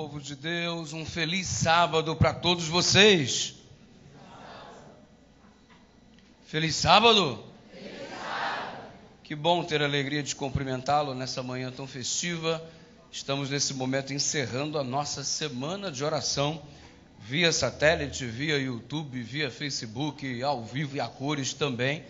povo de Deus, um feliz sábado para todos vocês. Feliz sábado? Feliz sábado. Que bom ter a alegria de cumprimentá-lo nessa manhã tão festiva. Estamos nesse momento encerrando a nossa semana de oração via satélite, via YouTube, via Facebook, ao vivo e a cores também.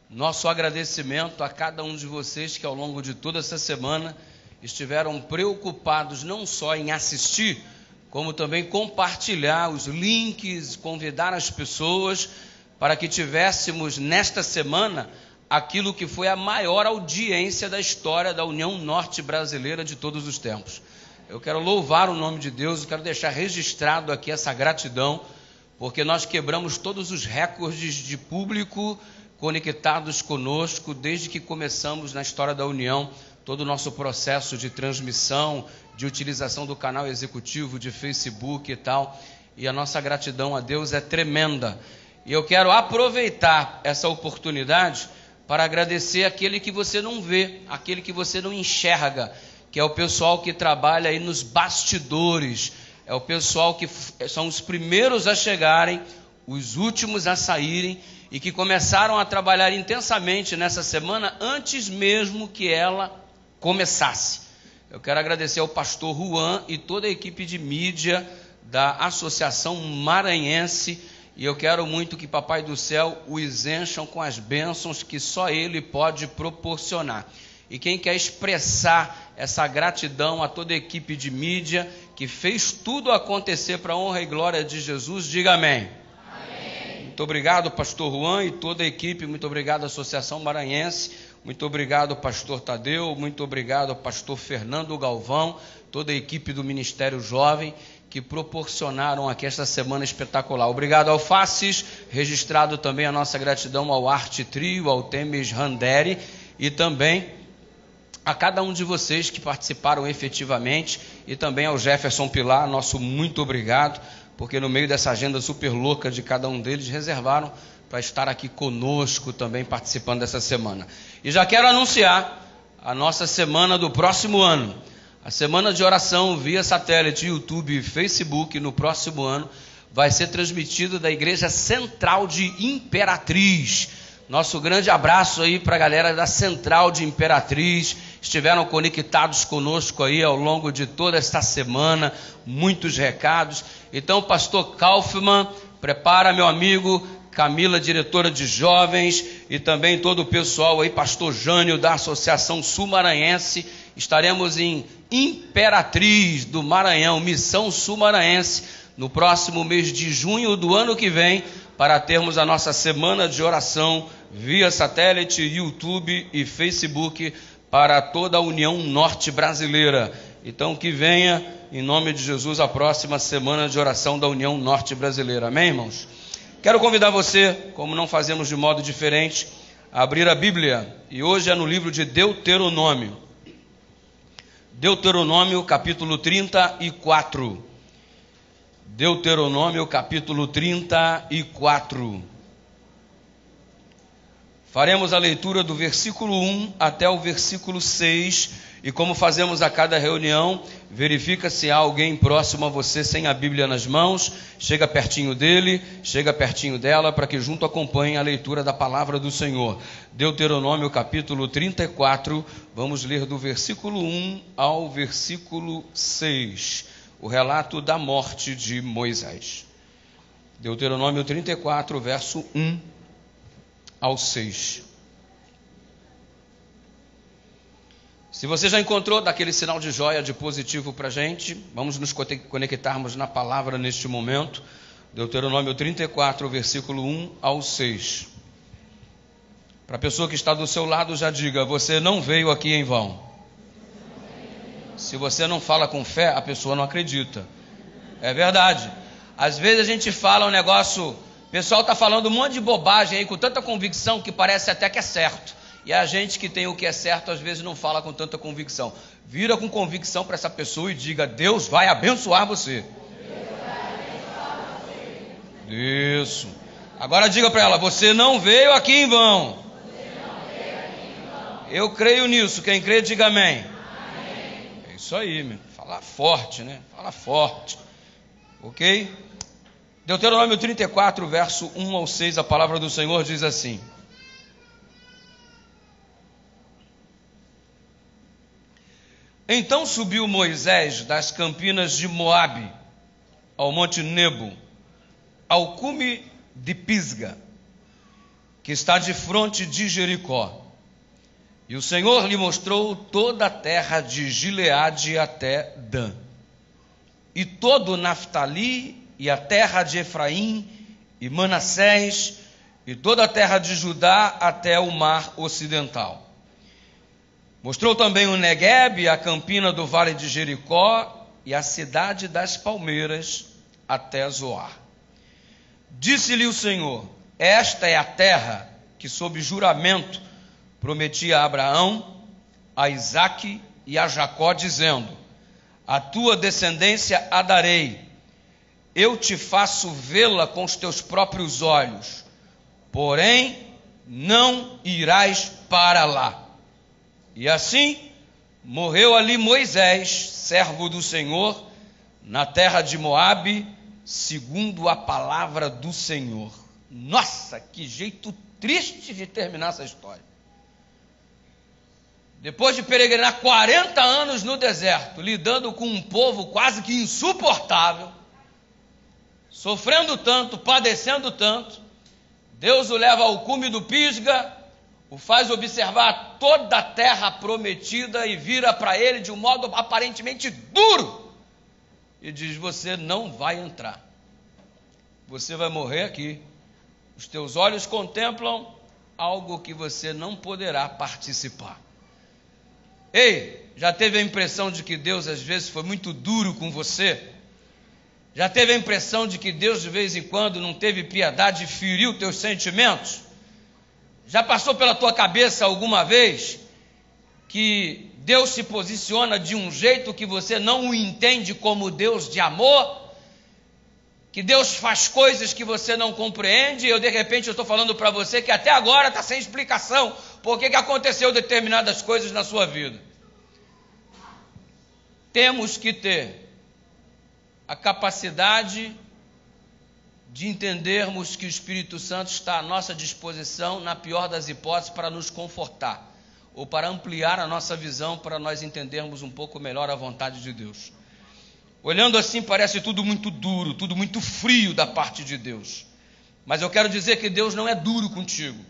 Nosso agradecimento a cada um de vocês que ao longo de toda essa semana estiveram preocupados não só em assistir, como também compartilhar os links, convidar as pessoas para que tivéssemos nesta semana aquilo que foi a maior audiência da história da União Norte Brasileira de todos os tempos. Eu quero louvar o nome de Deus, eu quero deixar registrado aqui essa gratidão, porque nós quebramos todos os recordes de público conectados conosco desde que começamos na história da União, todo o nosso processo de transmissão, de utilização do canal executivo, de Facebook e tal, e a nossa gratidão a Deus é tremenda. E eu quero aproveitar essa oportunidade para agradecer aquele que você não vê, aquele que você não enxerga, que é o pessoal que trabalha aí nos bastidores, é o pessoal que são os primeiros a chegarem, os últimos a saírem, e que começaram a trabalhar intensamente nessa semana antes mesmo que ela começasse. Eu quero agradecer ao pastor Juan e toda a equipe de mídia da Associação Maranhense, e eu quero muito que Papai do Céu os encham com as bênçãos que só Ele pode proporcionar. E quem quer expressar essa gratidão a toda a equipe de mídia que fez tudo acontecer para a honra e glória de Jesus, diga amém. Amém. Muito obrigado, pastor Juan e toda a equipe, muito obrigado, Associação Maranhense. Muito obrigado, pastor Tadeu, muito obrigado, pastor Fernando Galvão, toda a equipe do Ministério Jovem, que proporcionaram aqui esta semana espetacular. Obrigado, Alfaces, registrado também a nossa gratidão ao Arte Trio, ao Temes Randeri, e também a cada um de vocês que participaram efetivamente, e também ao Jefferson Pilar, nosso muito obrigado, porque no meio dessa agenda super louca de cada um deles, reservaram para estar aqui conosco também participando dessa semana. E já quero anunciar a nossa semana do próximo ano. A semana de oração via satélite, YouTube e Facebook no próximo ano vai ser transmitida da Igreja Central de Imperatriz. Nosso grande abraço aí para a galera da Central de Imperatriz. Estiveram conectados conosco aí ao longo de toda esta semana, muitos recados. Então, pastor Kaufmann, prepara, meu amigo, Camila, diretora de jovens, e também todo o pessoal aí, pastor Jânio da Associação Sul Maranhense. Estaremos em Imperatriz do Maranhão, Missão Sul Maranhense, no próximo mês de junho do ano que vem, para termos a nossa semana de oração via satélite, YouTube e Facebook para toda a União Norte Brasileira. Então que venha, em nome de Jesus, a próxima semana de oração da União Norte Brasileira. Amém, irmãos? Quero convidar você, como não fazemos de modo diferente, a abrir a Bíblia, e hoje é no livro de Deuteronômio. Deuteronômio, capítulo 34. Deuteronômio, capítulo 34. Faremos a leitura do versículo 1 até o versículo 6, e como fazemos a cada reunião, verifica se há alguém próximo a você sem a Bíblia nas mãos, chega pertinho dele, chega pertinho dela, para que junto acompanhem a leitura da palavra do Senhor. Deuteronômio capítulo 34, vamos ler do versículo 1 ao versículo 6, o relato da morte de Moisés. Deuteronômio 34, verso 1 ao 6. Se você já encontrou, daquele sinal de joia de positivo para a gente, vamos nos conectarmos na palavra neste momento. Deuteronômio 34, versículo 1 ao 6. Para a pessoa que está do seu lado, já diga: você não veio aqui em vão. Se você não fala com fé, a pessoa não acredita. É verdade. Às vezes a gente fala um negócio, o pessoal está falando um monte de bobagem aí com tanta convicção que parece até que é certo. E a gente que tem o que é certo, às vezes não fala com tanta convicção. Vira com convicção para essa pessoa e diga: Deus vai abençoar você. Isso. Agora diga para ela: você não veio aqui em vão. Eu creio nisso. Quem crê, diga amém. É isso aí, meu. Fala forte, né? Fala forte. Ok? Deuteronômio 34, verso 1 ao 6, a palavra do Senhor diz assim: Então subiu Moisés das campinas de Moabe ao monte Nebo, ao cume de Pisga, que está de fronte de Jericó. E o Senhor lhe mostrou toda a terra de Gileade até Dan, e todo o Naftali, e a terra de Efraim, e Manassés, e toda a terra de Judá até o mar ocidental. Mostrou também o Neguebe, a campina do vale de Jericó, e a cidade das palmeiras até Zoar. Disse-lhe o Senhor: esta é a terra que sob juramento prometia a Abraão, a Isaque e a Jacó, dizendo: a tua descendência a darei, eu te faço vê-la com os teus próprios olhos, porém não irás para lá. E assim morreu ali Moisés, servo do Senhor, na terra de Moabe, segundo a palavra do Senhor. Nossa, que jeito triste de terminar essa história. Depois de peregrinar 40 anos no deserto, lidando com um povo quase que insuportável, sofrendo tanto, padecendo tanto, Deus o leva ao cume do Pisga, o faz observar toda a terra prometida e vira para ele de um modo aparentemente duro e diz: você não vai entrar, você vai morrer aqui, os teus olhos contemplam algo que você não poderá participar. Ei, já teve a impressão de que Deus às vezes foi muito duro com você? Já teve a impressão de que Deus de vez em quando não teve piedade e feriu teus sentimentos? Já passou pela tua cabeça alguma vez que Deus se posiciona de um jeito que você não o entende como Deus de amor? Que Deus faz coisas que você não compreende? E de repente eu estou falando para você que até agora está sem explicação por que aconteceu determinadas coisas na sua vida. Temos que ter a capacidade de entendermos que o Espírito Santo está à nossa disposição, na pior das hipóteses, para nos confortar, ou para ampliar a nossa visão, para nós entendermos um pouco melhor a vontade de Deus. Olhando assim, parece tudo muito duro, tudo muito frio da parte de Deus. Mas eu quero dizer que Deus não é duro contigo.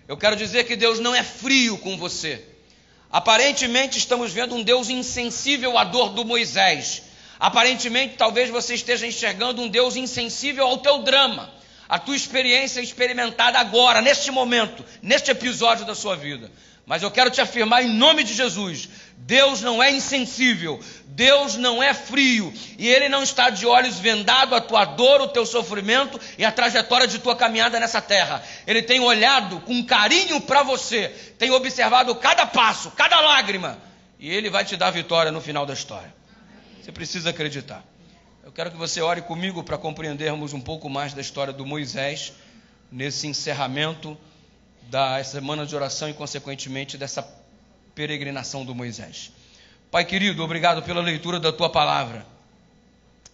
Eu quero dizer que Deus não é frio com você. Aparentemente estamos vendo um Deus insensível à dor do Moisés. Aparentemente talvez você esteja enxergando um Deus insensível ao teu drama, à tua experiência experimentada agora, neste momento, neste episódio da sua vida. Mas eu quero te afirmar em nome de Jesus: Deus não é insensível, Deus não é frio, e Ele não está de olhos vendados a tua dor, o teu sofrimento e a trajetória de tua caminhada nessa terra. Ele tem olhado com carinho para você, tem observado cada passo, cada lágrima, e Ele vai te dar vitória no final da história. Você precisa acreditar. Eu quero que você ore comigo para compreendermos um pouco mais da história do Moisés, nesse encerramento da semana de oração e, consequentemente, dessa peregrinação do Moisés. Pai querido, obrigado pela leitura da Tua palavra.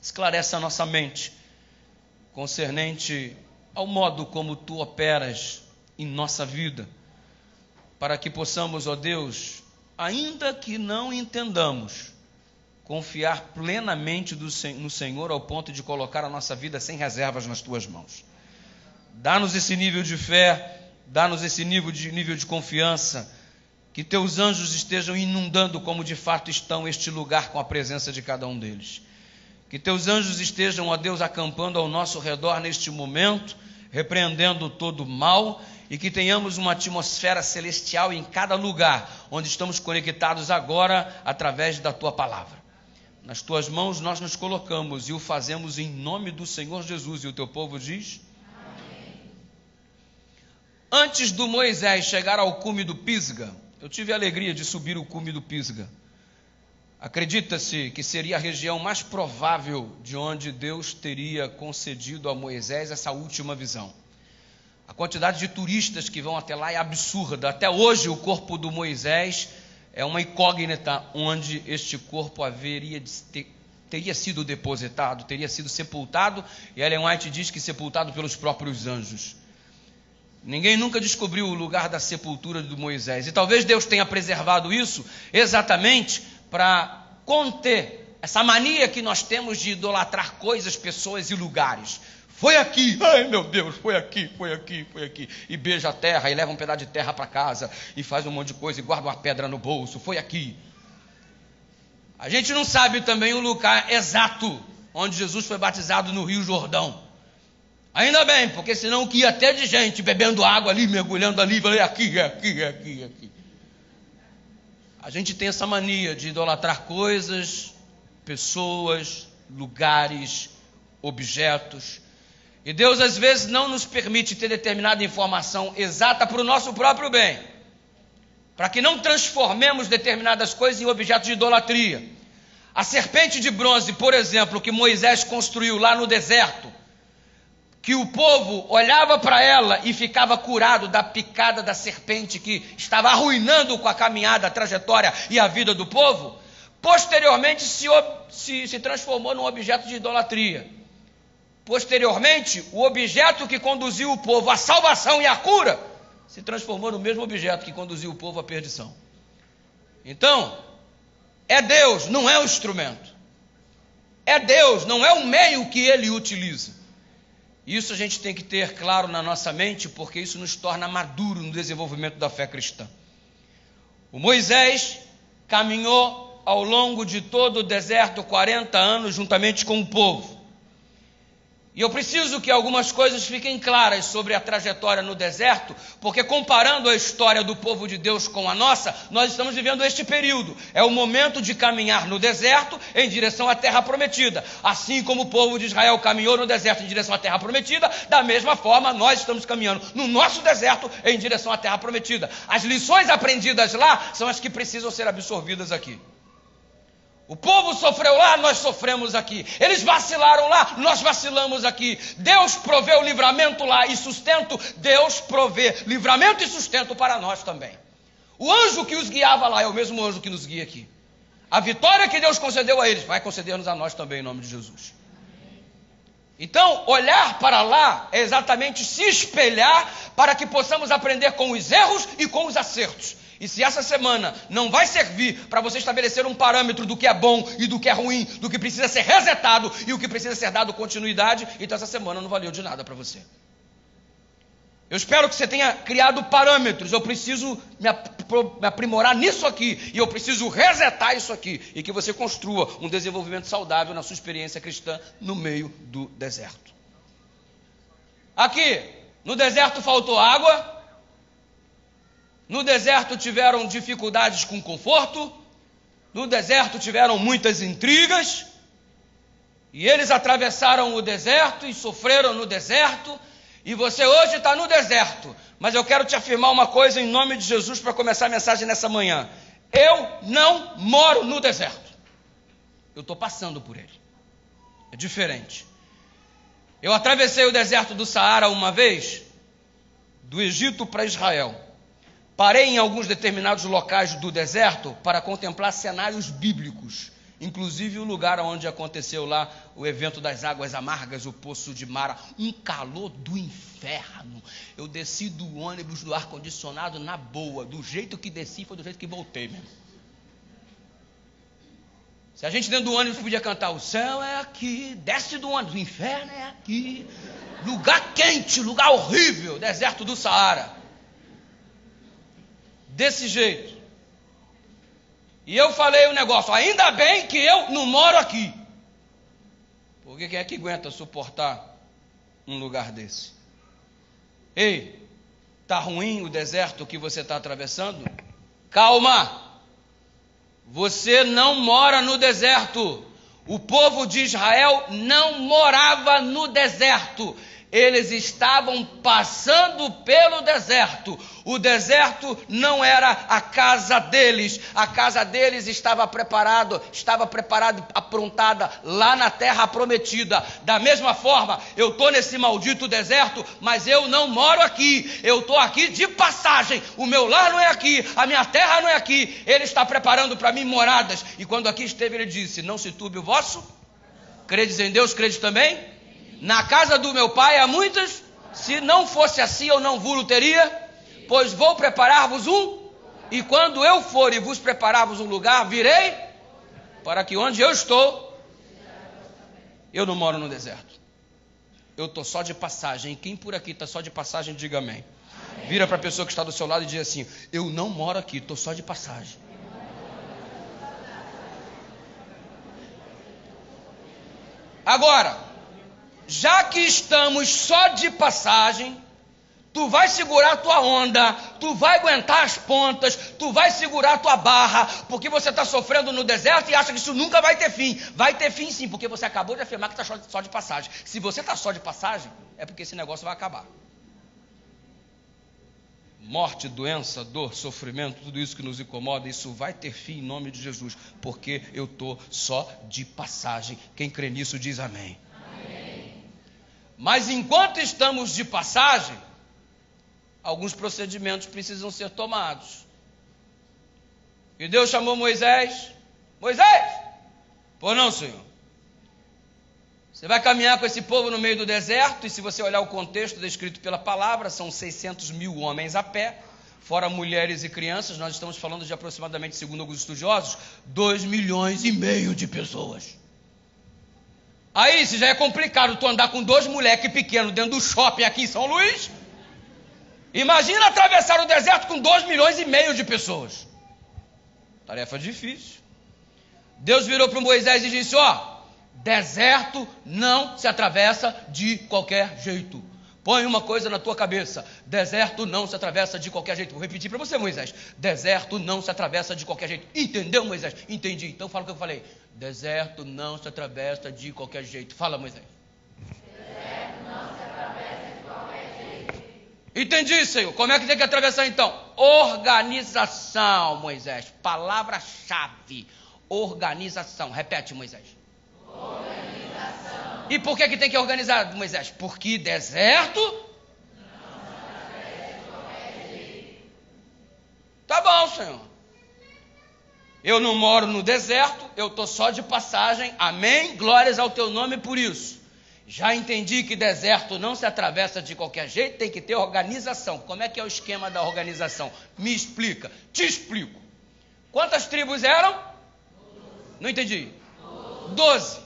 Esclarece a nossa mente concernente ao modo como Tu operas em nossa vida, para que possamos, ó Deus, ainda que não entendamos, confiar plenamente no Senhor ao ponto de colocar a nossa vida sem reservas nas Tuas mãos. Dá-nos esse nível de fé, dá-nos esse nível de confiança, que Teus anjos estejam inundando como de fato estão este lugar com a presença de cada um deles. Que Teus anjos estejam, ó Deus, acampando ao nosso redor neste momento, repreendendo todo o mal, e que tenhamos uma atmosfera celestial em cada lugar onde estamos conectados agora através da Tua palavra. Nas Tuas mãos nós nos colocamos e o fazemos em nome do Senhor Jesus. E o Teu povo diz: amém. Antes do Moisés chegar ao cume do Pisga, eu tive a alegria de subir o cume do Pisga. Acredita-se que seria a região mais provável de onde Deus teria concedido a Moisés essa última visão. A quantidade de turistas que vão até lá é absurda. Até hoje o corpo do Moisés é uma incógnita onde este corpo teria sido depositado, teria sido sepultado, e Ellen White diz que sepultado pelos próprios anjos. Ninguém nunca descobriu o lugar da sepultura de Moisés, e talvez Deus tenha preservado isso exatamente para conter essa mania que nós temos de idolatrar coisas, pessoas e lugares. Foi aqui, ai meu Deus, foi aqui, e beija a terra, e leva um pedaço de terra para casa, e faz um monte de coisa, e guarda uma pedra no bolso, foi aqui. A gente não sabe também o lugar exato onde Jesus foi batizado no Rio Jordão. Ainda bem, porque senão o que ia ter de gente bebendo água ali, mergulhando ali, aqui. A gente tem essa mania de idolatrar coisas, pessoas, lugares, objetos. E Deus às vezes não nos permite ter determinada informação exata para o nosso próprio bem, para que não transformemos determinadas coisas em objetos de idolatria. A serpente de bronze, por exemplo, que Moisés construiu lá no deserto, que o povo olhava para ela e ficava curado da picada da serpente que estava arruinando com a caminhada, a trajetória e a vida do povo, posteriormente se transformou num objeto de idolatria. Posteriormente, o objeto que conduziu o povo à salvação e à cura se transformou no mesmo objeto que conduziu o povo à perdição. Então, é Deus, não é o instrumento. É Deus, não é o meio que ele utiliza. Isso a gente tem que ter claro na nossa mente, porque isso nos torna maduro no desenvolvimento da fé cristã. O Moisés caminhou ao longo de todo o deserto 40 anos juntamente com o povo. E eu preciso que algumas coisas fiquem claras sobre a trajetória no deserto, porque comparando a história do povo de Deus com a nossa, nós estamos vivendo este período. É o momento de caminhar no deserto em direção à terra prometida. Assim como o povo de Israel caminhou no deserto em direção à terra prometida, da mesma forma nós estamos caminhando no nosso deserto em direção à terra prometida. As lições aprendidas lá são as que precisam ser absorvidas aqui. O povo sofreu lá, nós sofremos aqui. Eles vacilaram lá, nós vacilamos aqui. Deus proveu livramento lá e sustento. Deus provê livramento e sustento para nós também. O anjo que os guiava lá é o mesmo anjo que nos guia aqui. A vitória que Deus concedeu a eles, vai conceder-nos a nós também, em nome de Jesus. Então, olhar para lá é exatamente se espelhar para que possamos aprender com os erros e com os acertos. E se essa semana não vai servir para você estabelecer um parâmetro do que é bom e do que é ruim, do que precisa ser resetado e o que precisa ser dado continuidade, então essa semana não valeu de nada para você. Eu espero que você tenha criado parâmetros. Eu preciso me aprimorar nisso aqui, e eu preciso resetar isso aqui, e que você construa um desenvolvimento saudável na sua experiência cristã no meio do deserto. Aqui, no deserto faltou água. No deserto tiveram dificuldades com conforto, no deserto tiveram muitas intrigas, e eles atravessaram o deserto e sofreram no deserto, e você hoje está no deserto, mas eu quero te afirmar uma coisa em nome de Jesus para começar a mensagem nessa manhã. Eu não moro no deserto, eu estou passando por ele, é diferente. Eu atravessei o deserto do Saara uma vez, do Egito para Israel. Parei em alguns determinados locais do deserto para contemplar cenários bíblicos, inclusive o lugar onde aconteceu lá o evento das águas amargas, o poço de Mara, um calor do inferno. Eu desci do ônibus do ar-condicionado na boa, do jeito que desci foi do jeito que voltei mesmo. Se a gente dentro do ônibus podia cantar, o céu é aqui, desce do ônibus, o inferno é aqui, lugar quente, lugar horrível, deserto do Saara. Desse jeito. E eu falei o negócio, ainda bem que eu não moro aqui. Porque quem é que aguenta suportar um lugar desse? Ei, está ruim o deserto que você está atravessando? Calma, você não mora no deserto. O povo de Israel não morava no deserto. Eles estavam passando pelo deserto. O deserto não era a casa deles. A casa deles estava preparada, aprontada lá na terra prometida. Da mesma forma, eu estou nesse maldito deserto, mas eu não moro aqui. Eu estou aqui de passagem. O meu lar não é aqui, a minha terra não é aqui. Ele está preparando para mim moradas. E quando aqui esteve, ele disse: não se turbe o vosso. Credes em Deus, credes também? Na casa do meu pai há muitas, se não fosse assim eu não vos teria, pois vou preparar-vos e quando eu for e vos preparar-vos um lugar, virei, para que onde eu estou, eu não moro no deserto, eu estou só de passagem. Quem por aqui está só de passagem, diga amém. Vira para a pessoa que está do seu lado e diz assim: eu não moro aqui, estou só de passagem. Agora, já que estamos só de passagem, tu vai segurar a tua onda, tu vai aguentar as pontas, tu vai segurar a tua barra, porque você está sofrendo no deserto e acha que isso nunca vai ter fim. Vai ter fim sim, porque você acabou de afirmar que está só de passagem. Se você está só de passagem, é porque esse negócio vai acabar. Morte, doença, dor, sofrimento, tudo isso que nos incomoda, isso vai ter fim em nome de Jesus, porque eu estou só de passagem. Quem crê nisso diz amém. Mas enquanto estamos de passagem, alguns procedimentos precisam ser tomados. E Deus chamou Moisés. Moisés, pô não, Senhor. Você vai caminhar com esse povo no meio do deserto, e se você olhar o contexto descrito pela palavra, são 600 mil homens a pé, fora mulheres e crianças. Nós estamos falando de aproximadamente, segundo alguns estudiosos, 2,5 milhões de pessoas. Aí, se já é complicado tu andar com 2 moleques pequenos dentro do shopping aqui em São Luís, imagina atravessar o deserto com 2,5 milhões de pessoas. Tarefa difícil. Deus virou para Moisés e disse: ó, deserto não se atravessa de qualquer jeito. Põe uma coisa na tua cabeça: deserto não se atravessa de qualquer jeito. Vou repetir para você, Moisés: deserto não se atravessa de qualquer jeito. Entendeu, Moisés? Entendi. Então fala o que eu falei. Deserto não se atravessa de qualquer jeito. Fala, Moisés. Deserto não se atravessa de qualquer jeito. Entendi, Senhor. Como é que tem que atravessar então? Organização, Moisés. Palavra-chave. Organização. Repete, Moisés. Organização. E por que tem que organizar, Moisés? Porque deserto Não se atravessa de qualquer jeito. Tá bom, Senhor. Eu não moro no deserto, eu estou só de passagem, amém? Glórias ao teu nome por isso. Já entendi que deserto não se atravessa de qualquer jeito, tem que ter organização. Como é que é o esquema da organização? Me explica. Te explico. Quantas tribos eram? 12. Não entendi. 12.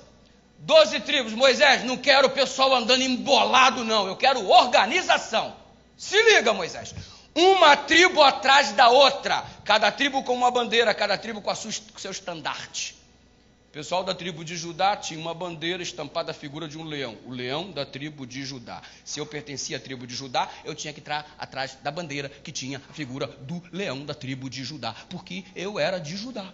12 tribos. Moisés, não quero o pessoal andando embolado não, eu quero organização. Se liga, Moisés. Uma tribo atrás da outra, cada tribo com uma bandeira, cada tribo com seu estandarte. O pessoal da tribo de Judá tinha uma bandeira estampada a figura de um leão, o leão da tribo de Judá. Se eu pertencia à tribo de Judá, eu tinha que estar atrás da bandeira que tinha a figura do leão da tribo de Judá, porque eu era de Judá.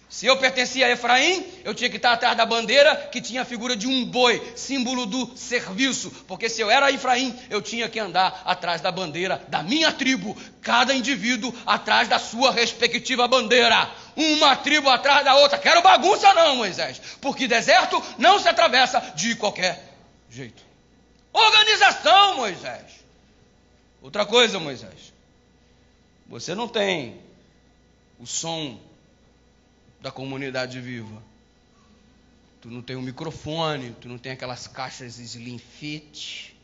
Se eu pertencia a Efraim, eu tinha que estar atrás da bandeira que tinha a figura de um boi, símbolo do serviço, porque se eu era Efraim, eu tinha que andar atrás da bandeira da minha tribo, cada indivíduo atrás da sua respectiva bandeira, uma tribo atrás da outra. Quero bagunça não, Moisés, porque deserto não se atravessa de qualquer jeito. Organização, Moisés. Outra coisa, Moisés, você não tem o som da comunidade viva. Tu não tem um microfone, tu não tem aquelas caixas Slim Fit,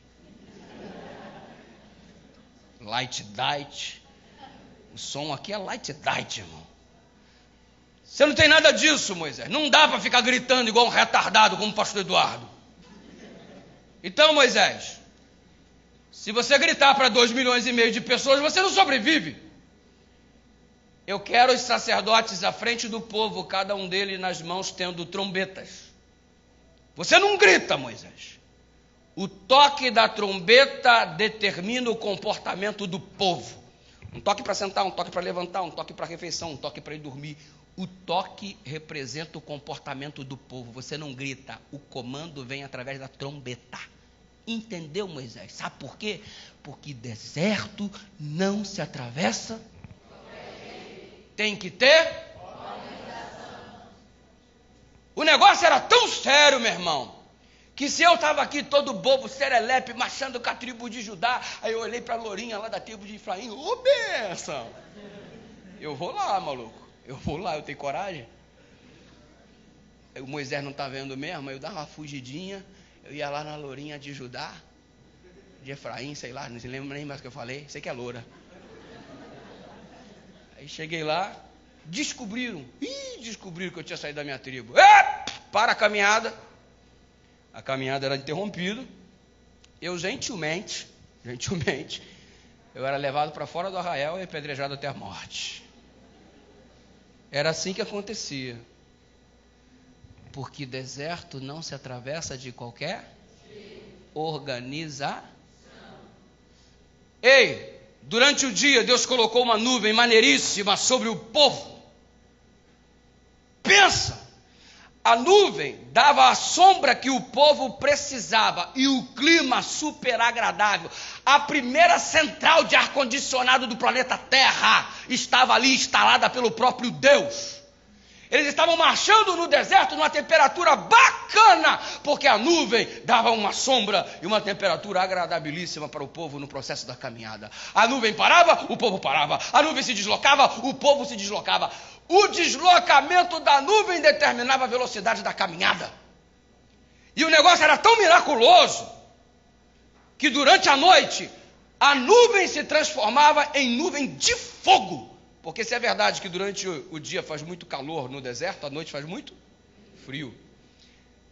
Light Diet. O som aqui é Light Diet, irmão. Você não tem nada disso, Moisés. Não dá para ficar gritando igual um retardado, como o pastor Eduardo. Então, Moisés, se você gritar para 2,5 milhões de pessoas, você não sobrevive. Eu quero os sacerdotes à frente do povo, cada um deles nas mãos tendo trombetas. Você não grita, Moisés. O toque da trombeta determina o comportamento do povo. Um toque para sentar, um toque para levantar, um toque para refeição, um toque para ir dormir. O toque representa o comportamento do povo. Você não grita, o comando vem através da trombeta. entendeu, Moisés? Sabe por quê? Porque deserto não se atravessa. Tem que ter. O negócio era tão sério, meu irmão, que se eu estava aqui todo bobo, serelepe, marchando com a tribo de Judá, aí eu olhei para a lourinha lá da tribo de Efraim, ô bênção! Eu vou lá, maluco, eu vou lá, eu tenho coragem. Aí o Moisés não está vendo mesmo, aí eu dava uma fugidinha, eu ia lá na lourinha de Judá, de Efraim, sei lá, não se lembra nem mais o que eu falei, sei que é loura. Aí cheguei lá, descobriram que eu tinha saído da minha tribo. Para a caminhada era interrompida, eu gentilmente, eu era levado para fora do arraial e apedrejado até a morte. Era assim que acontecia. Porque deserto não se atravessa de qualquer organização. Ei, durante o dia Deus colocou uma nuvem maneiríssima sobre o povo. Pensa! A nuvem dava a sombra que o povo precisava e o clima super agradável. A primeira central de ar-condicionado do planeta Terra estava ali instalada pelo próprio Deus. Eles estavam marchando no deserto numa temperatura bacana, porque a nuvem dava uma sombra e uma temperatura agradabilíssima para o povo no processo da caminhada. A nuvem parava, o povo parava. A nuvem se deslocava, o povo se deslocava. O deslocamento da nuvem determinava a velocidade da caminhada. E o negócio era tão miraculoso que durante a noite a nuvem se transformava em nuvem de fogo. Porque se é verdade que durante o dia faz muito calor no deserto, à noite faz muito frio.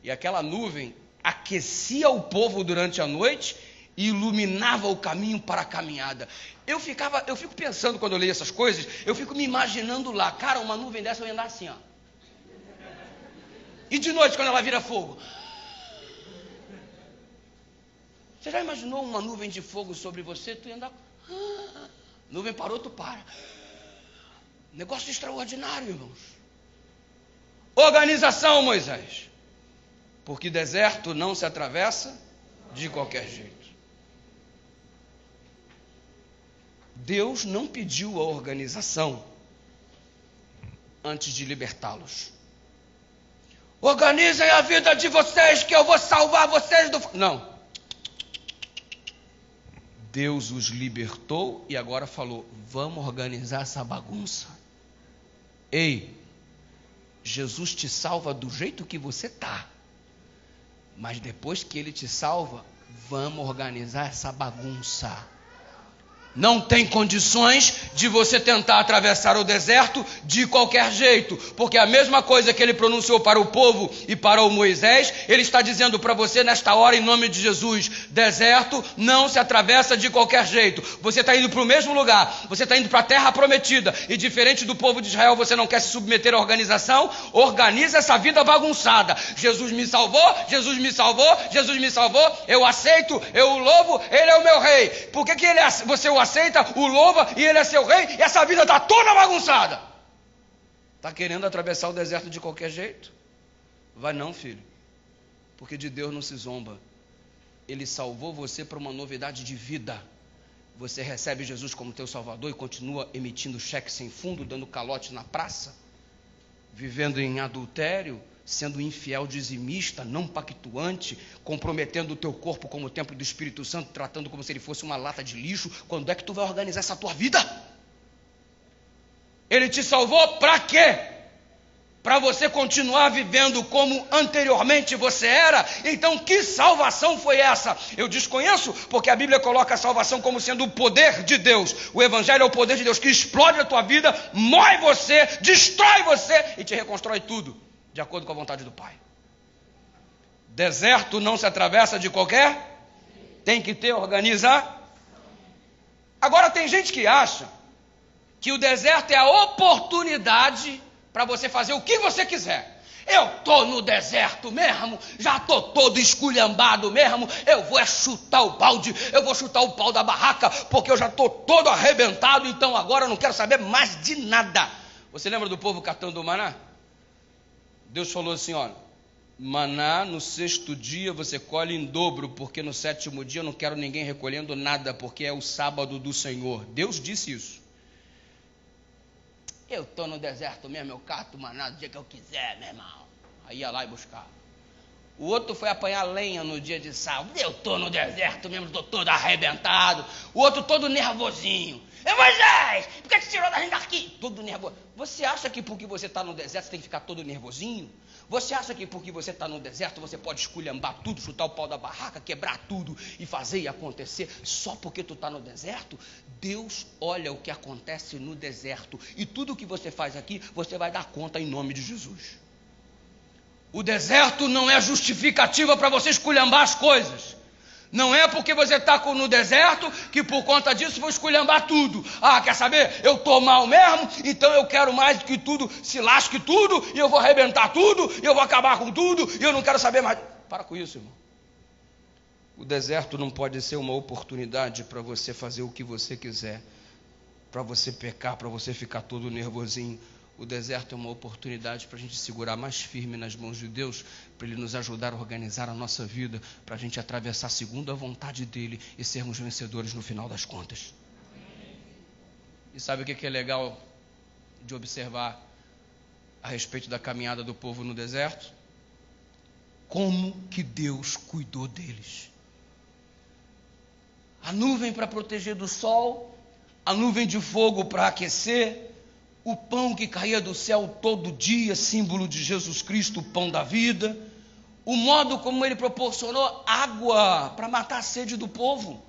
E aquela nuvem aquecia o povo durante a noite e iluminava o caminho para a caminhada. Eu fico pensando quando eu leio essas coisas, eu fico me imaginando lá, cara, uma nuvem dessa eu ia andar assim, ó. E de noite quando ela vira fogo. Você já imaginou uma nuvem de fogo sobre você? Tu ia andar, nuvem parou, tu para. Negócio extraordinário, irmãos. Organização, Moisés. Porque deserto não se atravessa de qualquer jeito. Deus não pediu a organização antes de libertá-los. Organizem a vida de vocês que eu vou salvar vocês do... Não. Deus os libertou e agora falou, vamos organizar essa bagunça. Ei, Jesus te salva do jeito que você está. Mas depois que Ele te salva, vamos organizar essa bagunça. Não tem condições de você tentar atravessar o deserto de qualquer jeito, porque a mesma coisa que Ele pronunciou para o povo e para o Moisés, Ele está dizendo para você nesta hora em nome de Jesus, deserto não se atravessa de qualquer jeito, você está indo para o mesmo lugar, você está indo para a terra prometida, e diferente do povo de Israel, você não quer se submeter à organização, organiza essa vida bagunçada. Jesus me salvou, Jesus me salvou, Jesus me salvou, eu aceito, eu o louvo, Ele é o meu rei. Por que você o aceita, o louva e Ele é seu rei, e essa vida está toda bagunçada? Está querendo atravessar o deserto de qualquer jeito? Vai não, filho, porque de Deus não se zomba. Ele salvou você para uma novidade de vida. Você recebe Jesus como teu salvador e continua emitindo cheque sem fundo, dando calote na praça, vivendo em adultério, sendo infiel, dizimista, não pactuante, comprometendo o teu corpo como templo do Espírito Santo, tratando como se ele fosse uma lata de lixo. Quando é que tu vai organizar essa tua vida? Ele te salvou para quê? Para você continuar vivendo como anteriormente você era? Então que salvação foi essa? Eu desconheço, porque a Bíblia coloca a salvação como sendo o poder de Deus. O Evangelho é o poder de Deus que explode a tua vida, mói você, destrói você e te reconstrói tudo de acordo com a vontade do Pai. Deserto não se atravessa de qualquer, tem que ter, organizar. Agora tem gente que acha que o deserto é a oportunidade para você fazer o que você quiser. Eu estou no deserto mesmo, já estou todo esculhambado mesmo, eu vou chutar o balde, eu vou chutar o pau da barraca, porque eu já estou todo arrebentado, então agora eu não quero saber mais de nada. Você lembra do povo catando o maná? Deus falou assim, olha, maná, no sexto dia você colhe em dobro, porque no sétimo dia eu não quero ninguém recolhendo nada, porque é o sábado do Senhor. Deus disse isso. Eu estou no deserto mesmo, eu cato maná do dia que eu quiser, meu irmão. Aí ia lá e buscava. O outro foi apanhar lenha no dia de sábado. Eu estou no deserto mesmo, estou todo arrebentado. O outro todo nervosinho. Moisés, por que você tirou da gente daqui? Todo nervoso. Você acha que porque você está no deserto você tem que ficar todo nervosinho? Você acha que porque você está no deserto você pode esculhambar tudo, chutar o pau da barraca, quebrar tudo e fazer e acontecer só porque tu está no deserto? Deus olha o que acontece no deserto e tudo o que você faz aqui você vai dar conta em nome de Jesus. O deserto não é justificativa para você esculhambar as coisas. Não é porque você está no deserto que por conta disso vou esculhambar tudo. Ah, quer saber? Eu estou mal mesmo, então eu quero mais que tudo se lasque tudo, e eu vou arrebentar tudo, e eu vou acabar com tudo, e eu não quero saber mais. Para com isso, irmão. O deserto não pode ser uma oportunidade para você fazer o que você quiser, para você pecar, para você ficar todo nervosinho. O deserto é uma oportunidade para a gente segurar mais firme nas mãos de Deus, para Ele nos ajudar a organizar a nossa vida, para a gente atravessar segundo a vontade dEle e sermos vencedores no final das contas. E sabe o que é legal de observar a respeito da caminhada do povo no deserto? Como que Deus cuidou deles. A nuvem para proteger do sol, a nuvem de fogo para aquecer, o pão que caía do céu todo dia, símbolo de Jesus Cristo, o pão da vida, o modo como ele proporcionou água para matar a sede do povo.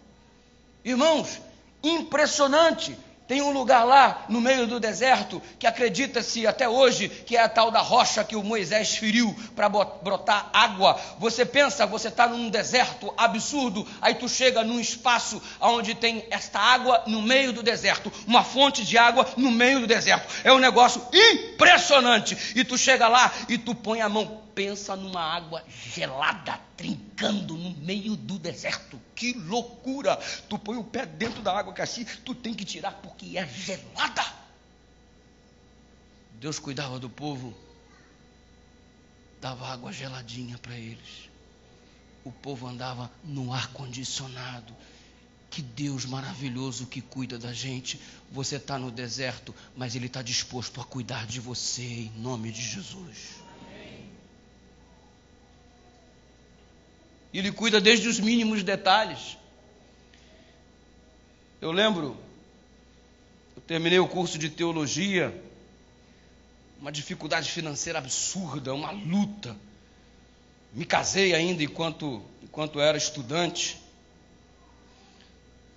Irmãos, impressionante. Tem um lugar lá no meio do deserto que acredita-se até hoje que é a tal da rocha que o Moisés feriu para brotar água. Você pensa, você está num deserto absurdo, aí tu chega num espaço onde tem esta água no meio do deserto, uma fonte de água no meio do deserto. É um negócio impressionante. E tu chega lá e tu põe a mão. Pensa numa água gelada, trincando no meio do deserto. Que loucura! Tu põe o pé dentro da água que assim, tu tem que tirar porque é gelada. Deus cuidava do povo, dava água geladinha para eles. O povo andava no ar-condicionado. Que Deus maravilhoso que cuida da gente. Você está no deserto, mas Ele está disposto a cuidar de você em nome de Jesus. Ele cuida desde os mínimos detalhes. Eu lembro, eu terminei o curso de teologia, uma dificuldade financeira absurda, uma luta. Me casei ainda enquanto era estudante.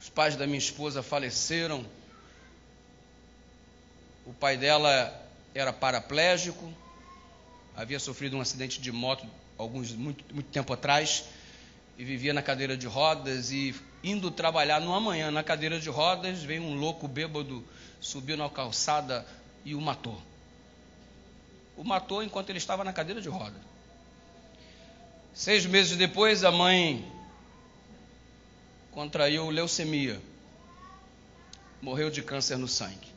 Os pais da minha esposa faleceram. O pai dela era paraplégico, havia sofrido um acidente de moto muito tempo atrás, e vivia na cadeira de rodas, e indo trabalhar numa manhã na cadeira de rodas, veio um louco bêbado, subiu na calçada e o matou. O matou enquanto ele estava na cadeira de rodas. 6 meses depois, a mãe contraiu leucemia, morreu de câncer no sangue.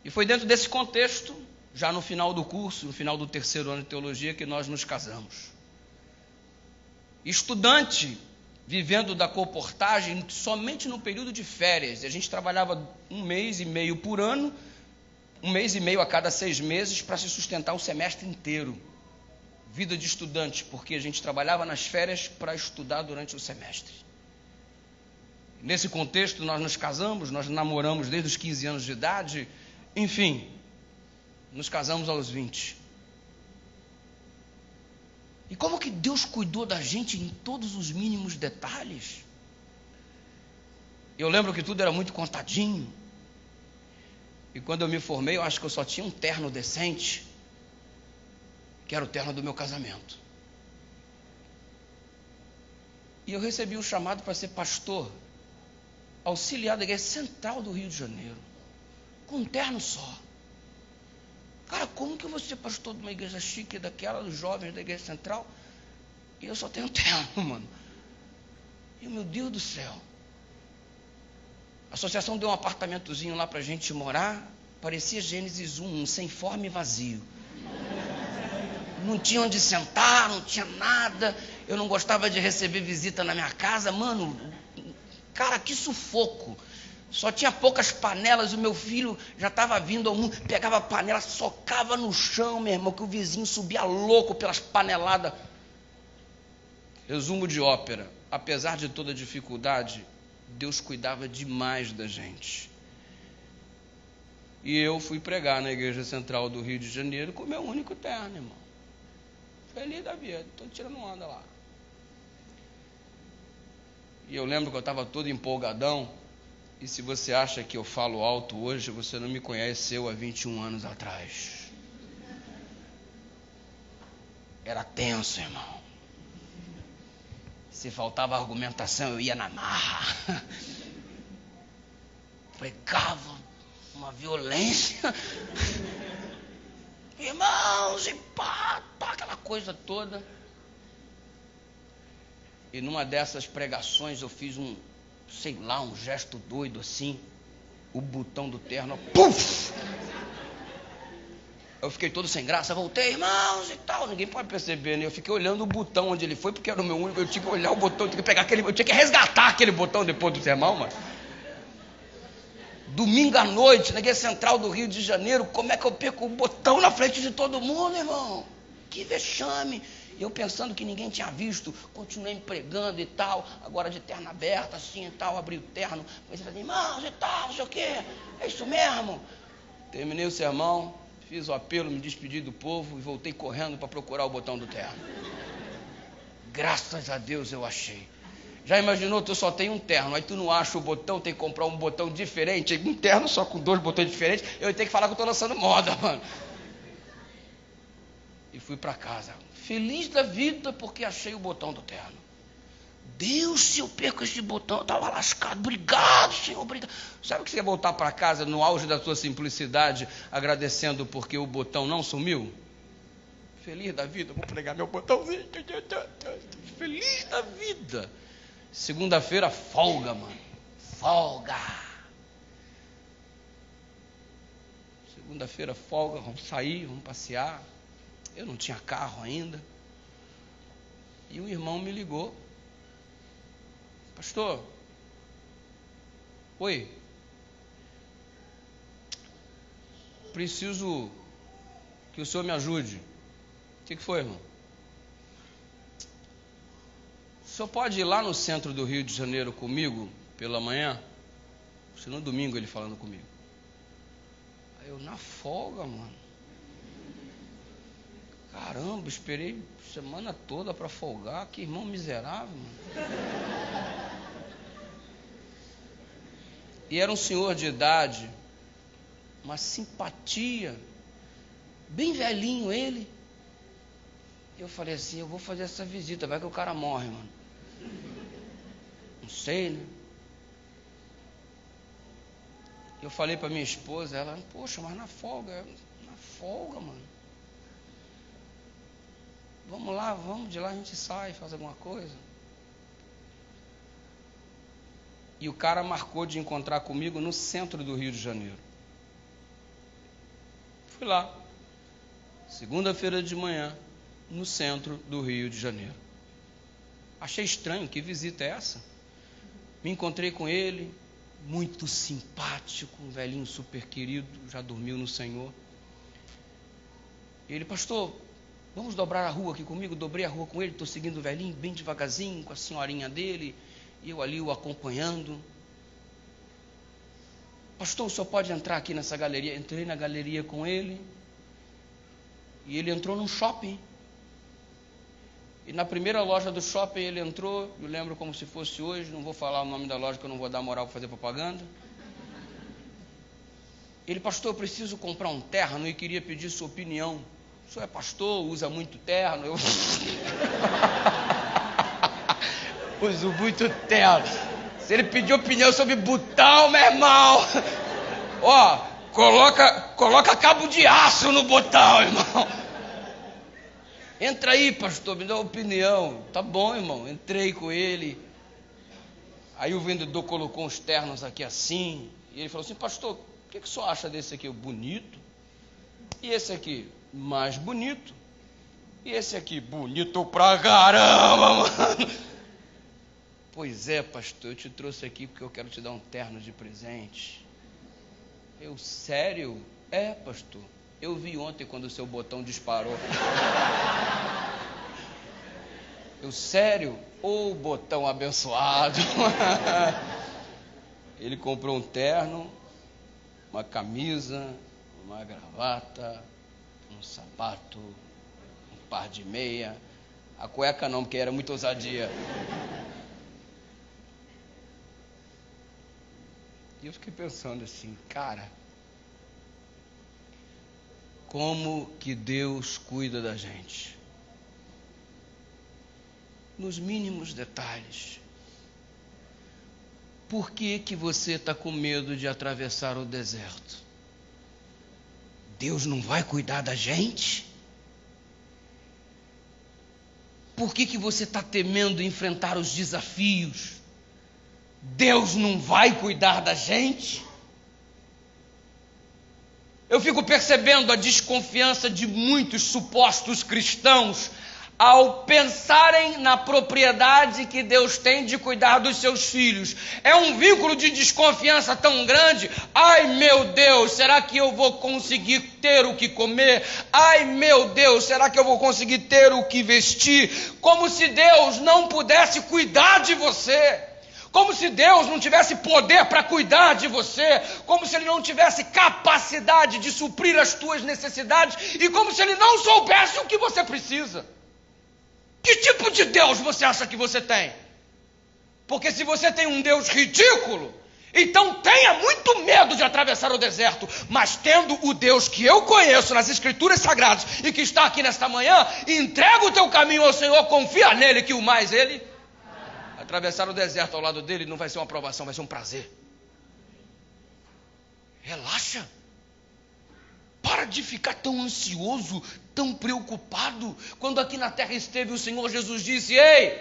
E foi dentro desse contexto, já no final do curso, no final do 3º ano de teologia, que nós nos casamos. Estudante, vivendo da colportagem somente no período de férias. A gente trabalhava 1 mês e meio por ano, 1 mês e meio a cada 6 meses para se sustentar o semestre inteiro. Vida de estudante, porque a gente trabalhava nas férias para estudar durante o semestre. Nesse contexto nós nos casamos, nós namoramos desde os 15 anos de idade, enfim, nos casamos aos 20. E como que Deus cuidou da gente em todos os mínimos detalhes? Eu lembro que tudo era muito contadinho. E quando eu me formei, eu acho que eu só tinha um terno decente, que era o terno do meu casamento. E eu recebi um chamado para ser pastor, auxiliar da igreja central do Rio de Janeiro, com um terno só. Cara, como que eu vou ser pastor de uma igreja chique daquela, dos jovens da igreja central, e eu só tenho terno, mano? E meu Deus do céu. A associação deu um apartamentozinho lá pra gente morar, parecia Gênesis 1, sem forma e vazio. não tinha onde sentar, não tinha nada, eu não gostava de receber visita na minha casa, mano, cara, que sufoco. Só tinha poucas panelas, o meu filho já estava vindo ao mundo, pegava a panela, socava no chão, meu irmão, que o vizinho subia louco pelas paneladas. Resumo de ópera, apesar de toda dificuldade, Deus cuidava demais da gente. E eu fui pregar na Igreja Central do Rio de Janeiro com o meu único terno, irmão. Feliz da vida, estou tirando onda lá. E eu lembro que eu estava todo empolgadão. E se você acha que eu falo alto hoje, você não me conheceu há 21 anos atrás. Era tenso, irmão. Se faltava argumentação, eu ia na marra. Pregava uma violência. Irmãos, e pá, aquela coisa toda. E numa dessas pregações eu fiz um gesto doido assim, o botão do terno, puf! Eu fiquei todo sem graça, voltei, irmãos e tal, ninguém pode perceber, né? Eu fiquei olhando o botão onde ele foi, porque era o meu único, eu tinha que olhar o botão, eu tinha que pegar eu tinha que resgatar aquele botão depois do sermão, mano. Domingo à noite, na Igreja Central do Rio de Janeiro, como é que eu perco o botão na frente de todo mundo, irmão? Que vexame. Eu pensando que ninguém tinha visto, continuei me pregando e tal, agora de terno aberto, assim e tal, abri o terno, comecei a fazer, irmãos e tal, não sei o quê, é isso mesmo. Terminei o sermão, fiz o apelo, me despedi do povo e voltei correndo para procurar o botão do terno. Graças a Deus eu achei. Já imaginou, tu só tem um terno, aí tu não acha o botão, tem que comprar um botão diferente, um terno só com 2 botões diferentes, eu tenho que falar que eu estou lançando moda, mano. E fui para casa, feliz da vida, porque achei o botão do terno. Deus, se eu perco esse botão, eu estava lascado. Obrigado, Senhor, obrigado. Sabe que você ia voltar para casa no auge da sua simplicidade, agradecendo porque o botão não sumiu? Feliz da vida, vou pregar meu botãozinho. Feliz da vida. Segunda-feira, folga, mano. Folga. Segunda-feira, folga, vamos sair, vamos passear. Eu não tinha carro ainda. E um irmão me ligou. Pastor, oi, preciso que o senhor me ajude. O que foi, irmão? O senhor pode ir lá no centro do Rio de Janeiro comigo pela manhã? Se no domingo ele falando comigo. Aí eu, na folga, mano. Caramba, esperei semana toda para folgar. Que irmão miserável, mano. E era um senhor de idade, uma simpatia, bem velhinho ele. Eu falei assim, eu vou fazer essa visita, vai que o cara morre, mano. Não sei, né? Eu falei para minha esposa, ela, poxa, mas na folga, mano. Vamos lá, vamos, de lá a gente sai, faz alguma coisa. E o cara marcou de encontrar comigo no centro do Rio de Janeiro. Fui lá, segunda-feira de manhã, no centro do Rio de Janeiro. Achei estranho, que visita é essa? Me encontrei com ele, muito simpático, um velhinho super querido, já dormiu no Senhor. E ele, pastor, vamos dobrar a rua aqui comigo? Dobrei a rua com ele, estou seguindo o velhinho bem devagarzinho, com a senhorinha dele, e eu ali o acompanhando. Pastor, o senhor pode entrar aqui nessa galeria? Entrei na galeria com ele, e ele entrou num shopping. E na primeira loja do shopping ele entrou, eu lembro como se fosse hoje, não vou falar o nome da loja que eu não vou dar moral para fazer propaganda. Ele, pastor, eu preciso comprar um terno e queria pedir sua opinião. O senhor é pastor, usa muito terno? Eu uso muito terno. Se ele pedir opinião sobre botão, meu irmão, ó, coloca cabo de aço no botão, irmão. Entra aí, pastor, me dá uma opinião. Tá bom, irmão, entrei com ele. Aí o vendedor colocou uns ternos aqui assim, e ele falou assim, pastor, o que o senhor acha desse aqui? Bonito. E esse aqui? Mais bonito. E esse aqui, bonito pra caramba, mano. Pois é, pastor, eu te trouxe aqui porque eu quero te dar um terno de presente. Eu, sério? É, pastor. Eu vi ontem quando o seu botão disparou. Eu, sério? Ô, botão abençoado. Ele comprou um terno, uma camisa, uma gravata, um sapato, um par de meia. A cueca não, porque era muita ousadia. E eu fiquei pensando assim, cara, como que Deus cuida da gente? Nos mínimos detalhes. Por que que você está com medo de atravessar o deserto? Deus não vai cuidar da gente? Por que que você está temendo enfrentar os desafios? Deus não vai cuidar da gente? Eu fico percebendo a desconfiança de muitos supostos cristãos ao pensarem na propriedade que Deus tem de cuidar dos seus filhos. É um vínculo de desconfiança tão grande. Ai, meu Deus, será que eu vou conseguir ter o que comer? Ai, meu Deus, será que eu vou conseguir ter o que vestir? Como se Deus não pudesse cuidar de você. Como se Deus não tivesse poder para cuidar de você, como se Ele não tivesse capacidade de suprir as tuas necessidades, e como se Ele não soubesse o que você precisa. Que tipo de Deus você acha que você tem? Porque se você tem um Deus ridículo, então tenha muito medo de atravessar o deserto, mas tendo o Deus que eu conheço nas Escrituras Sagradas, e que está aqui nesta manhã, entrega o teu caminho ao Senhor, confia nele, que o mais Ele... Atravessar o deserto ao lado dele não vai ser uma provação, vai ser um prazer. Relaxa. Para de ficar tão ansioso, tão preocupado. Quando aqui na terra esteve, o Senhor Jesus disse: ei,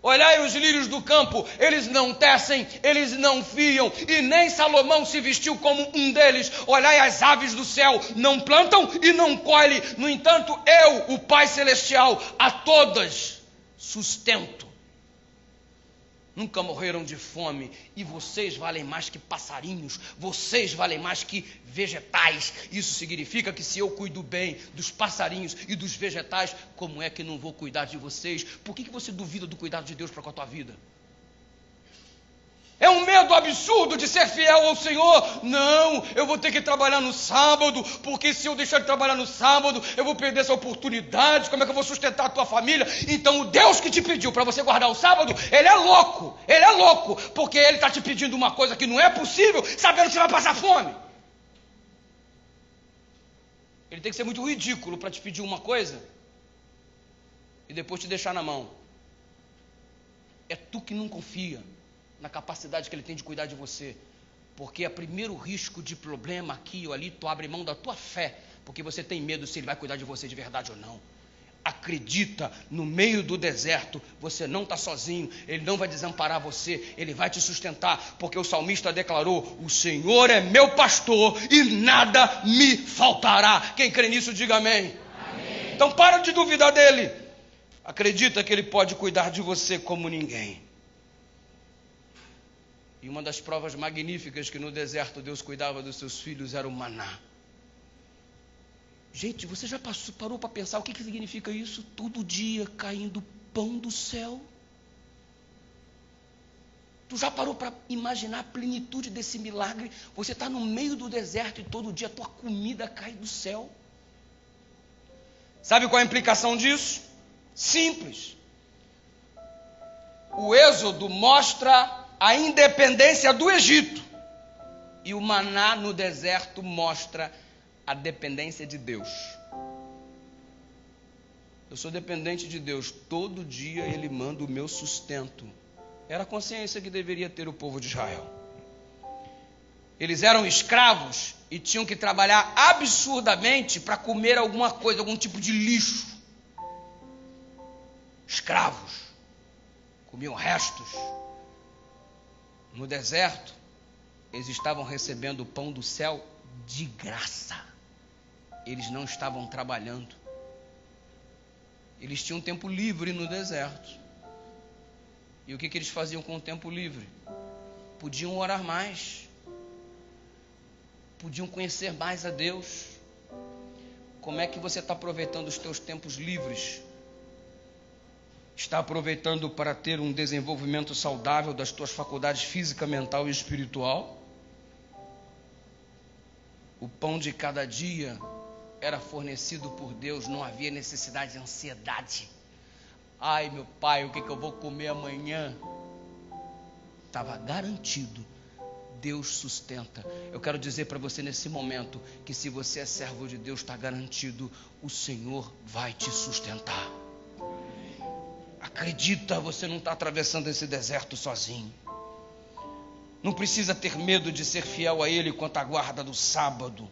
olhai os lírios do campo, eles não tecem, eles não fiam, e nem Salomão se vestiu como um deles. Olhai as aves do céu, não plantam e não colhem. No entanto, eu, o Pai Celestial, a todas sustento. Nunca morreram de fome, e vocês valem mais que passarinhos, vocês valem mais que vegetais. Isso significa que se eu cuido bem dos passarinhos e dos vegetais, como é que não vou cuidar de vocês? Por que você duvida do cuidado de Deus para com a tua vida? É um medo absurdo de ser fiel ao Senhor. Não, eu vou ter que trabalhar no sábado, porque se eu deixar de trabalhar no sábado, eu vou perder essa oportunidade. Como é que eu vou sustentar a tua família? Então o Deus que te pediu para você guardar o sábado, Ele é louco, porque Ele está te pedindo uma coisa que não é possível, sabendo que você vai passar fome. Ele tem que ser muito ridículo para te pedir uma coisa e depois te deixar na mão. É tu que não confia na capacidade que Ele tem de cuidar de você, porque é primeiro risco de problema aqui ou ali, tu abre mão da tua fé, porque você tem medo se Ele vai cuidar de você de verdade ou não. Acredita, no meio do deserto, você não está sozinho, Ele não vai desamparar você, Ele vai te sustentar, porque o salmista declarou: o Senhor é meu pastor e nada me faltará. Quem crê nisso, diga amém. Amém. Então para de duvidar dEle, acredita que Ele pode cuidar de você como ninguém. E uma das provas magníficas que no deserto Deus cuidava dos seus filhos era o maná. Gente, você já parou para pensar o que significa isso? Todo dia caindo pão do céu. Tu já parou para imaginar a plenitude desse milagre? Você está no meio do deserto e todo dia a tua comida cai do céu. Sabe qual é a implicação disso? Simples. O Êxodo mostra a independência do Egito, e o maná no deserto mostra a dependência de Deus. Eu sou dependente de Deus, todo dia Ele manda o meu sustento. Era a consciência que deveria ter o povo de Israel. Eles eram escravos e tinham que trabalhar absurdamente para comer alguma coisa, algum tipo de lixo. Escravos, comiam restos. No deserto, eles estavam recebendo o pão do céu de graça. Eles não estavam trabalhando. Eles tinham tempo livre no deserto. E o que eles faziam com o tempo livre? Podiam orar mais. Podiam conhecer mais a Deus. Como é que você está aproveitando os teus tempos livres? Está aproveitando para ter um desenvolvimento saudável das tuas faculdades física, mental e espiritual? O pão de cada dia era fornecido por Deus, não havia necessidade de ansiedade. Ai, meu pai, o que eu vou comer amanhã? Estava garantido. Deus sustenta. Eu quero dizer para você nesse momento que se você é servo de Deus, está garantido, o Senhor vai te sustentar. Acredita, você não está atravessando esse deserto sozinho. Não precisa ter medo de ser fiel a Ele quanto à guarda do sábado.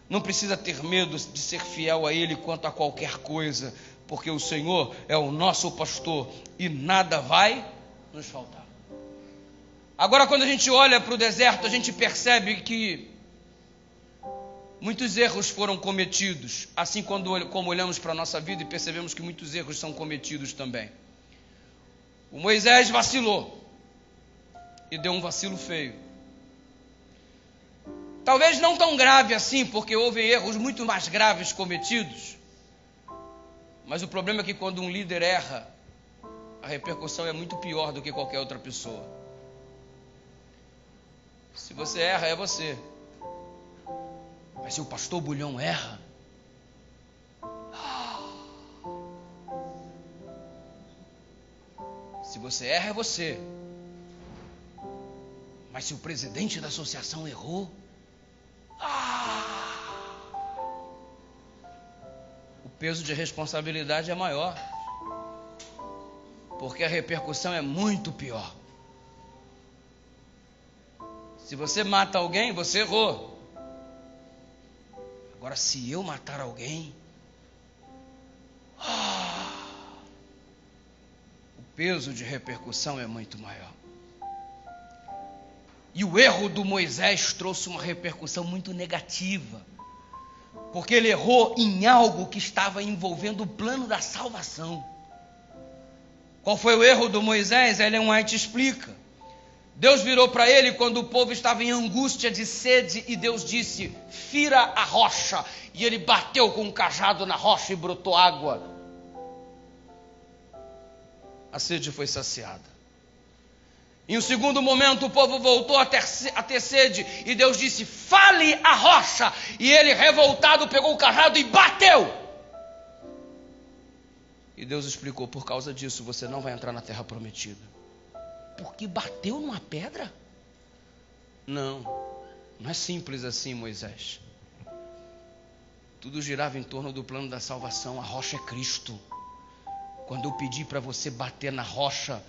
Não precisa ter medo de ser fiel a Ele quanto a qualquer coisa, porque o Senhor é o nosso pastor e nada vai nos faltar. Agora, quando a gente olha para o deserto, a gente percebe que muitos erros foram cometidos, assim como olhamos para a nossa vida e percebemos que muitos erros são cometidos também. O Moisés vacilou e deu um vacilo feio. Talvez não tão grave assim, porque houve erros muito mais graves cometidos. Mas o problema é que quando um líder erra, a repercussão é muito pior do que qualquer outra pessoa. Se você erra, é você. Mas se o pastor Bulhão erra, se você erra, é você. Mas se o presidente da associação errou, o peso de responsabilidade é maior, porque a repercussão é muito pior. Se você mata alguém, você errou. Agora, se eu matar alguém, o peso de repercussão é muito maior. E o erro do Moisés trouxe uma repercussão muito negativa, porque ele errou em algo que estava envolvendo o plano da salvação. Qual foi o erro do Moisés? Ellen White explica. Deus virou para ele quando o povo estava em angústia de sede e Deus disse: fira a rocha. E ele bateu com um cajado na rocha e brotou água. A sede foi saciada. Em um segundo momento o povo voltou a ter sede e Deus disse: fale a rocha. E ele, revoltado, pegou o cajado e bateu. E Deus explicou: por causa disso você não vai entrar na terra prometida. Porque bateu numa pedra? Não é simples assim, Moisés. Tudo girava em torno do plano da salvação. A rocha é Cristo. Quando eu pedi para você bater na rocha,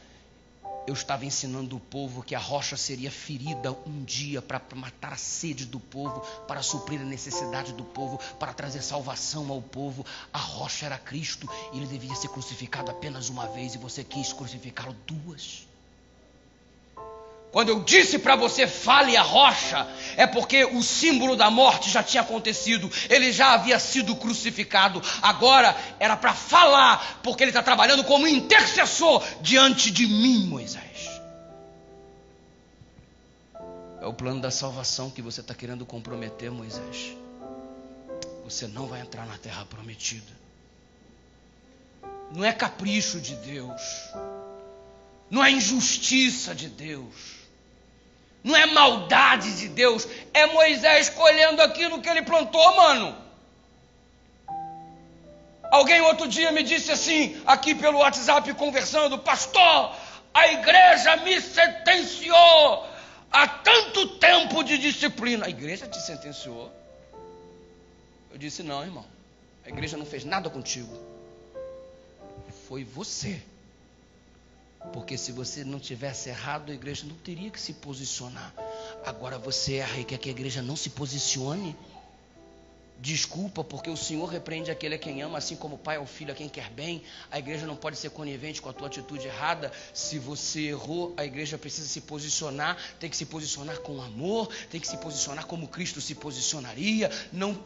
eu estava ensinando o povo que a rocha seria ferida um dia para matar a sede do povo, para suprir a necessidade do povo, para trazer salvação ao povo. A rocha era Cristo e ele devia ser crucificado apenas uma vez e você quis crucificá-lo duas. Quando eu disse para você fale a rocha, é porque o símbolo da morte já tinha acontecido, ele já havia sido crucificado. Agora era para falar, porque ele está trabalhando como intercessor diante de mim, Moisés. É o plano da salvação que você está querendo comprometer, Moisés. Você não vai entrar na terra prometida. Não é capricho de Deus, não é injustiça de Deus, não é maldade de Deus, é Moisés colhendo aquilo que ele plantou, mano. Alguém outro dia me disse assim, aqui pelo WhatsApp conversando: pastor, a igreja me sentenciou a tanto tempo de disciplina. A igreja te sentenciou? Eu disse: não, irmão, a igreja não fez nada contigo, foi você. Porque se você não tivesse errado, a igreja não teria que se posicionar. Agora você erra e quer que a igreja não se posicione? desculpa, porque o Senhor repreende aquele a quem ama, assim como o pai ao filho a quem quer bem. A igreja não pode ser conivente com a tua atitude errada. Se você errou, a igreja precisa se posicionar, tem que se posicionar com amor, tem que se posicionar como Cristo se posicionaria, não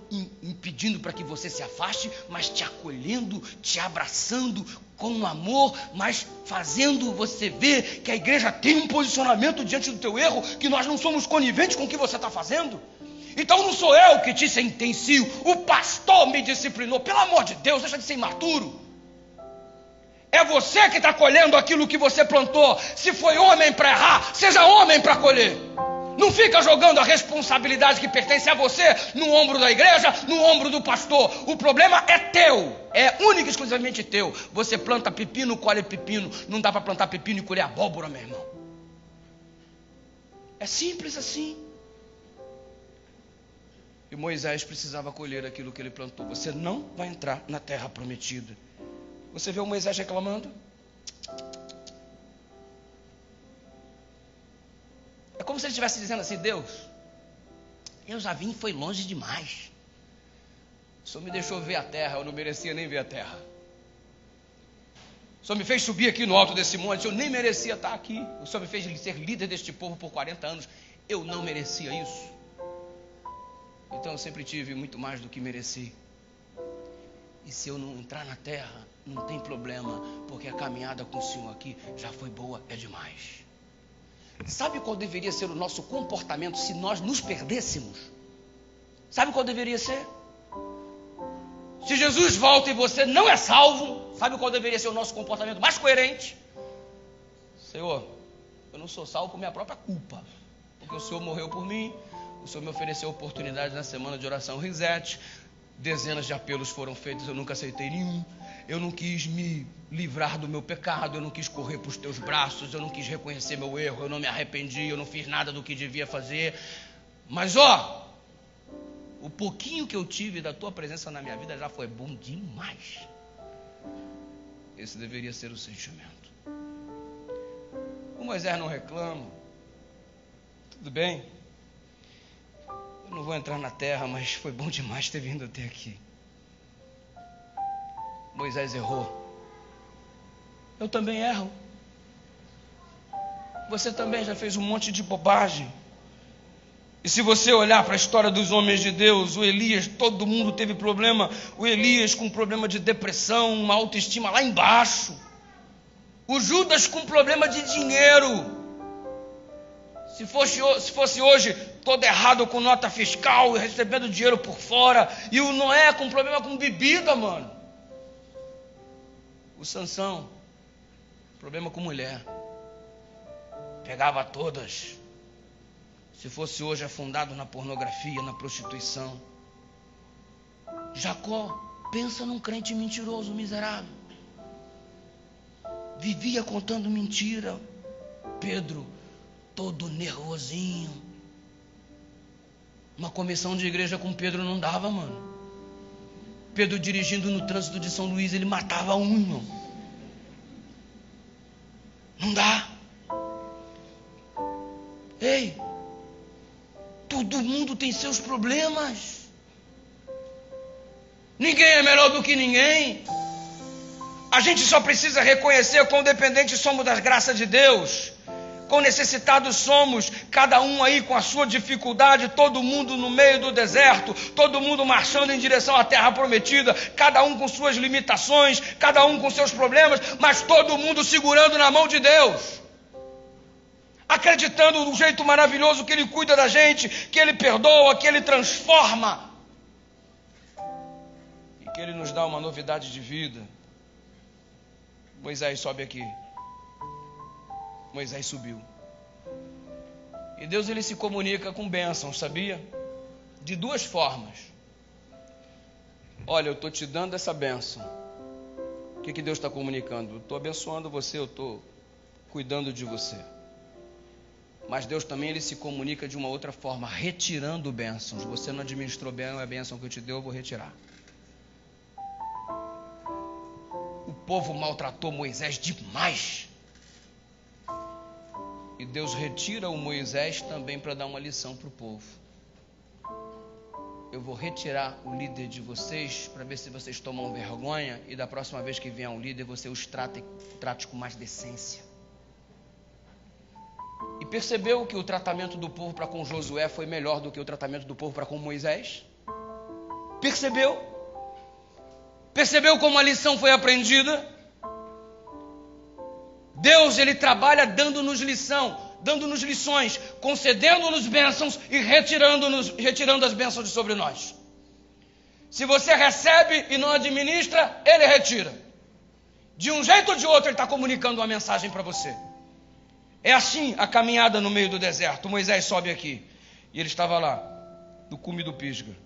impedindo para que você se afaste, mas te acolhendo, te abraçando com amor, mas fazendo você ver que a igreja tem um posicionamento diante do teu erro, que nós não somos coniventes com o que você está fazendo. Então não sou eu que te sentencio, o pastor me disciplinou. Pelo amor de Deus, deixa de ser imaturo. É você que está colhendo aquilo que você plantou. Se foi homem para errar, seja homem para colher. Não fica jogando a responsabilidade que pertence a você no ombro da igreja, no ombro do pastor. O problema é teu, é único e exclusivamente teu. Você planta pepino, colhe pepino. Não dá para plantar pepino e colher abóbora, meu irmão. É simples assim. E Moisés precisava colher aquilo que ele plantou. Você não vai entrar na terra prometida. Você vê o Moisés reclamando? É como se ele estivesse dizendo assim: Deus, eu já vim e foi longe demais. O Senhor me deixou ver a terra, eu não merecia nem ver a terra. O Senhor me fez subir aqui no alto desse monte, eu nem merecia estar aqui. O Senhor me fez ser líder deste povo por 40 anos, eu não merecia isso. Então eu sempre tive muito mais do que mereci. E se eu não entrar na terra, não tem problema, porque a caminhada com o Senhor aqui já foi boa, é demais. Sabe qual deveria ser o nosso comportamento se nós nos perdêssemos? Sabe qual deveria ser? Se Jesus volta e você não é salvo, sabe qual deveria ser o nosso comportamento mais coerente? Senhor, eu não sou salvo por minha própria culpa, porque o Senhor morreu por mim. O Senhor me ofereceu oportunidade na semana de oração Reset. Dezenas de apelos foram feitos, eu nunca aceitei nenhum. Eu não quis me livrar do meu pecado, eu não quis correr para os teus braços, eu não quis reconhecer meu erro, eu não me arrependi, eu não fiz nada do que devia fazer. Mas o pouquinho que eu tive da tua presença na minha vida já foi bom demais. Esse deveria ser o sentimento. O Moisés não reclama. Tudo bem? Eu não vou entrar na terra, mas foi bom demais ter vindo até aqui. Moisés errou. Eu também erro. Você também já fez um monte de bobagem. E se você olhar para a história dos homens de Deus, o Elias, todo mundo teve problema. O Elias com problema de depressão, uma autoestima lá embaixo. O Judas com problema de dinheiro. Se fosse hoje, todo errado com nota fiscal, recebendo dinheiro por fora. E o Noé com problema com bebida, mano. O Sansão, problema com mulher. Pegava todas. Se fosse hoje, afundado na pornografia, na prostituição. Jacó, pensa num crente mentiroso, miserável. Vivia contando mentira. Pedro, todo nervosinho. Uma comissão de igreja com Pedro não dava, mano. Pedro dirigindo no trânsito de São Luís, ele matava um, irmão. Não dá. Ei, todo mundo tem seus problemas. Ninguém é melhor do que ninguém. A gente só precisa reconhecer quão dependentes somos das graças de Deus. Quão necessitados somos, cada um aí com a sua dificuldade, todo mundo no meio do deserto, todo mundo marchando em direção à terra prometida, cada um com suas limitações, cada um com seus problemas, mas todo mundo segurando na mão de Deus, acreditando no jeito maravilhoso que Ele cuida da gente, que Ele perdoa, que Ele transforma, e que Ele nos dá uma novidade de vida. Moisés sobe aqui. Moisés subiu. E Deus, ele se comunica com bênçãos, sabia? De duas formas. Olha, eu estou te dando essa bênção. O que Deus está comunicando? Eu estou abençoando você, eu estou cuidando de você. Mas Deus também, ele se comunica de uma outra forma, retirando bênçãos. Você não administrou bem a bênção que eu te dei, eu vou retirar. O povo maltratou Moisés demais. E Deus retira o Moisés também para dar uma lição para o povo. eu vou retirar o líder de vocês para ver se vocês tomam vergonha e da próxima vez que vier um líder você os trate com mais decência. E percebeu que o tratamento do povo para com Josué foi melhor do que o tratamento do povo para com Moisés? Percebeu? Percebeu como a lição foi aprendida? Deus, Ele trabalha dando-nos lições, concedendo-nos bênçãos e retirando as bênçãos de sobre nós. Se você recebe e não administra, Ele retira. De um jeito ou de outro, Ele está comunicando uma mensagem para você. É assim a caminhada no meio do deserto. Moisés sobe aqui, e ele estava lá, no cume do Pisga.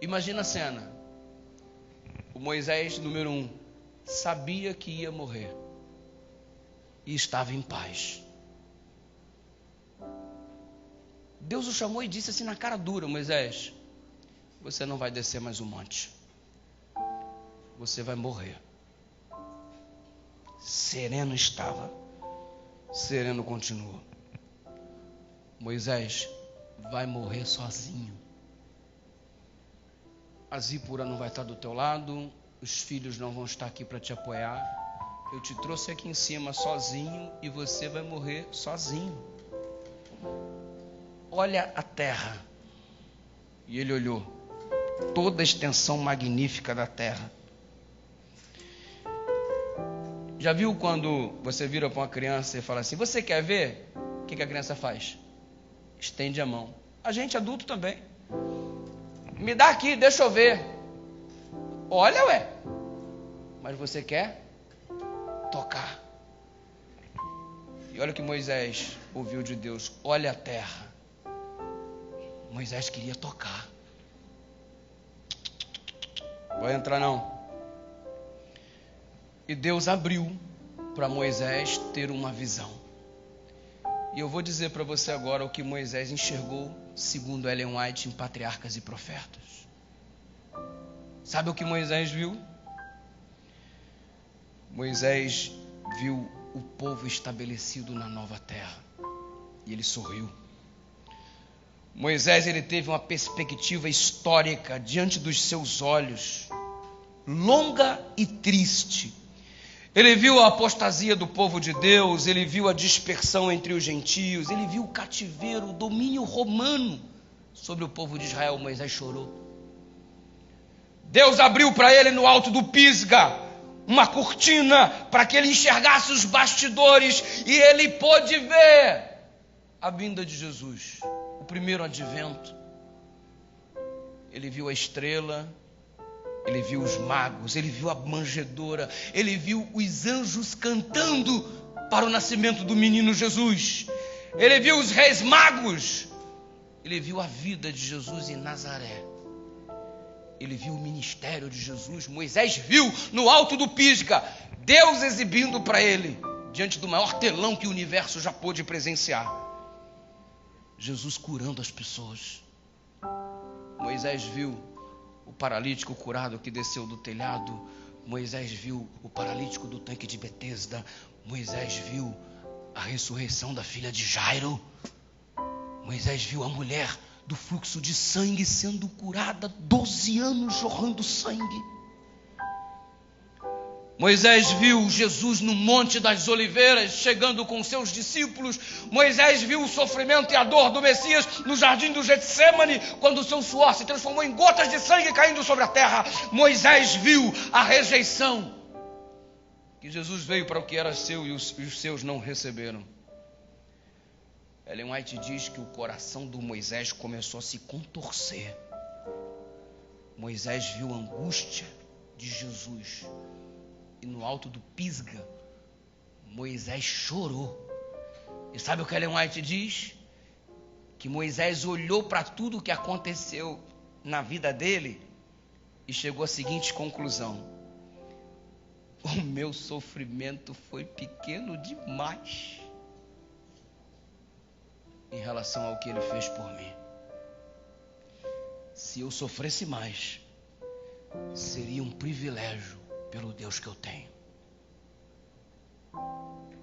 Imagina a cena. O Moisés, número 1, sabia que ia morrer. E estava em paz. Deus o chamou e disse assim na cara dura: Moisés, você não vai descer mais o monte. Você vai morrer. Sereno estava. Sereno continuou. Moisés vai morrer sozinho. A Zípora não vai estar do teu lado. Os filhos não vão estar aqui para te apoiar. Eu te trouxe aqui em cima sozinho e você vai morrer sozinho. Olha a terra. E ele olhou toda a extensão magnífica da terra. Já viu quando você vira para uma criança e fala assim: você quer ver? O que a criança faz? Estende a mão. A gente adulto também. Me dá aqui, deixa eu ver. Olha, ué. Mas você quer tocar. E olha o que Moisés ouviu de Deus: olha a terra. Moisés queria tocar. Vai entrar não. E Deus abriu para Moisés ter uma visão. E eu vou dizer para você agora o que Moisés enxergou, segundo Ellen White, em Patriarcas e Profetas. Sabe o que Moisés viu? Moisés viu o povo estabelecido na nova terra. E ele sorriu. Moisés, ele teve uma perspectiva histórica diante dos seus olhos, longa e triste. Ele viu a apostasia do povo de Deus, ele viu a dispersão entre os gentios, ele viu o cativeiro, o domínio romano sobre o povo de Israel. Moisés chorou. Deus abriu para ele no alto do Pisga uma cortina para que ele enxergasse os bastidores e ele pôde ver a vinda de Jesus, o primeiro advento. Ele viu a estrela, ele viu os magos, ele viu a manjedoura, ele viu os anjos cantando para o nascimento do menino Jesus. Ele viu os reis magos, ele viu a vida de Jesus em Nazaré. Ele viu o ministério de Jesus. Moisés viu no alto do Pisga Deus exibindo para ele, diante do maior telão que o universo já pôde presenciar, Jesus curando as pessoas. Moisés viu o paralítico curado que desceu do telhado. Moisés viu o paralítico do tanque de Betesda. Moisés viu a ressurreição da filha de Jairo. Moisés viu a mulher do fluxo de sangue sendo curada, 12 anos jorrando sangue. Moisés viu Jesus no Monte das Oliveiras, chegando com seus discípulos. Moisés viu o sofrimento e a dor do Messias no jardim do Getsêmani, quando o seu suor se transformou em gotas de sangue caindo sobre a terra. Moisés viu a rejeição, que Jesus veio para o que era seu e os seus não receberam. Ellen White diz que o coração do Moisés começou a se contorcer. Moisés viu a angústia de Jesus. E no alto do Pisga, Moisés chorou. E sabe o que Ellen White diz? Que Moisés olhou para tudo o que aconteceu na vida dele e chegou à seguinte conclusão: o meu sofrimento foi pequeno demais em relação ao que ele fez por mim. Se eu sofresse mais, seria um privilégio pelo Deus que eu tenho.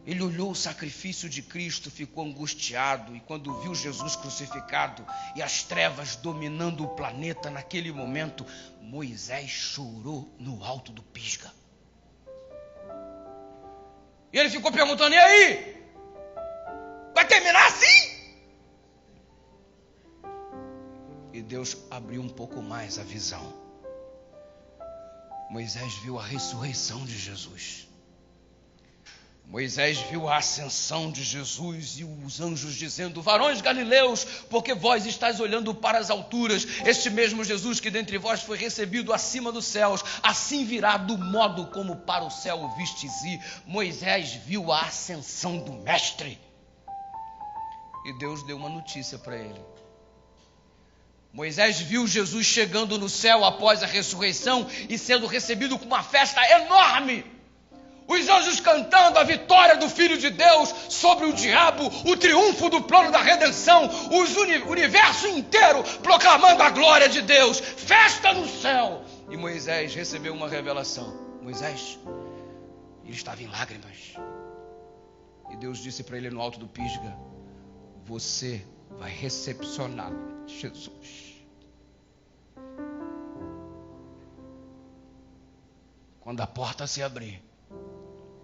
Ele olhou o sacrifício de Cristo, ficou angustiado, e quando viu Jesus crucificado e as trevas dominando o planeta naquele momento, Moisés chorou no alto do Pisga. E ele ficou perguntando: e aí? Vai terminar assim? E Deus abriu um pouco mais a visão. Moisés viu a ressurreição de Jesus. Moisés viu a ascensão de Jesus e os anjos dizendo: varões galileus, porque vós estáis olhando para as alturas, este mesmo Jesus que dentre vós foi recebido acima dos céus, assim virá do modo como para o céu o vistes ir. Moisés viu a ascensão do Mestre. E Deus deu uma notícia para ele. Moisés viu Jesus chegando no céu após a ressurreição e sendo recebido com uma festa enorme. Os anjos cantando a vitória do Filho de Deus sobre o diabo, o triunfo do plano da redenção, o universo inteiro proclamando a glória de Deus, festa no céu. E Moisés recebeu uma revelação. Moisés, ele estava em lágrimas. E Deus disse para ele no alto do Pisga: você vai recepcionar Jesus. Quando a porta se abrir,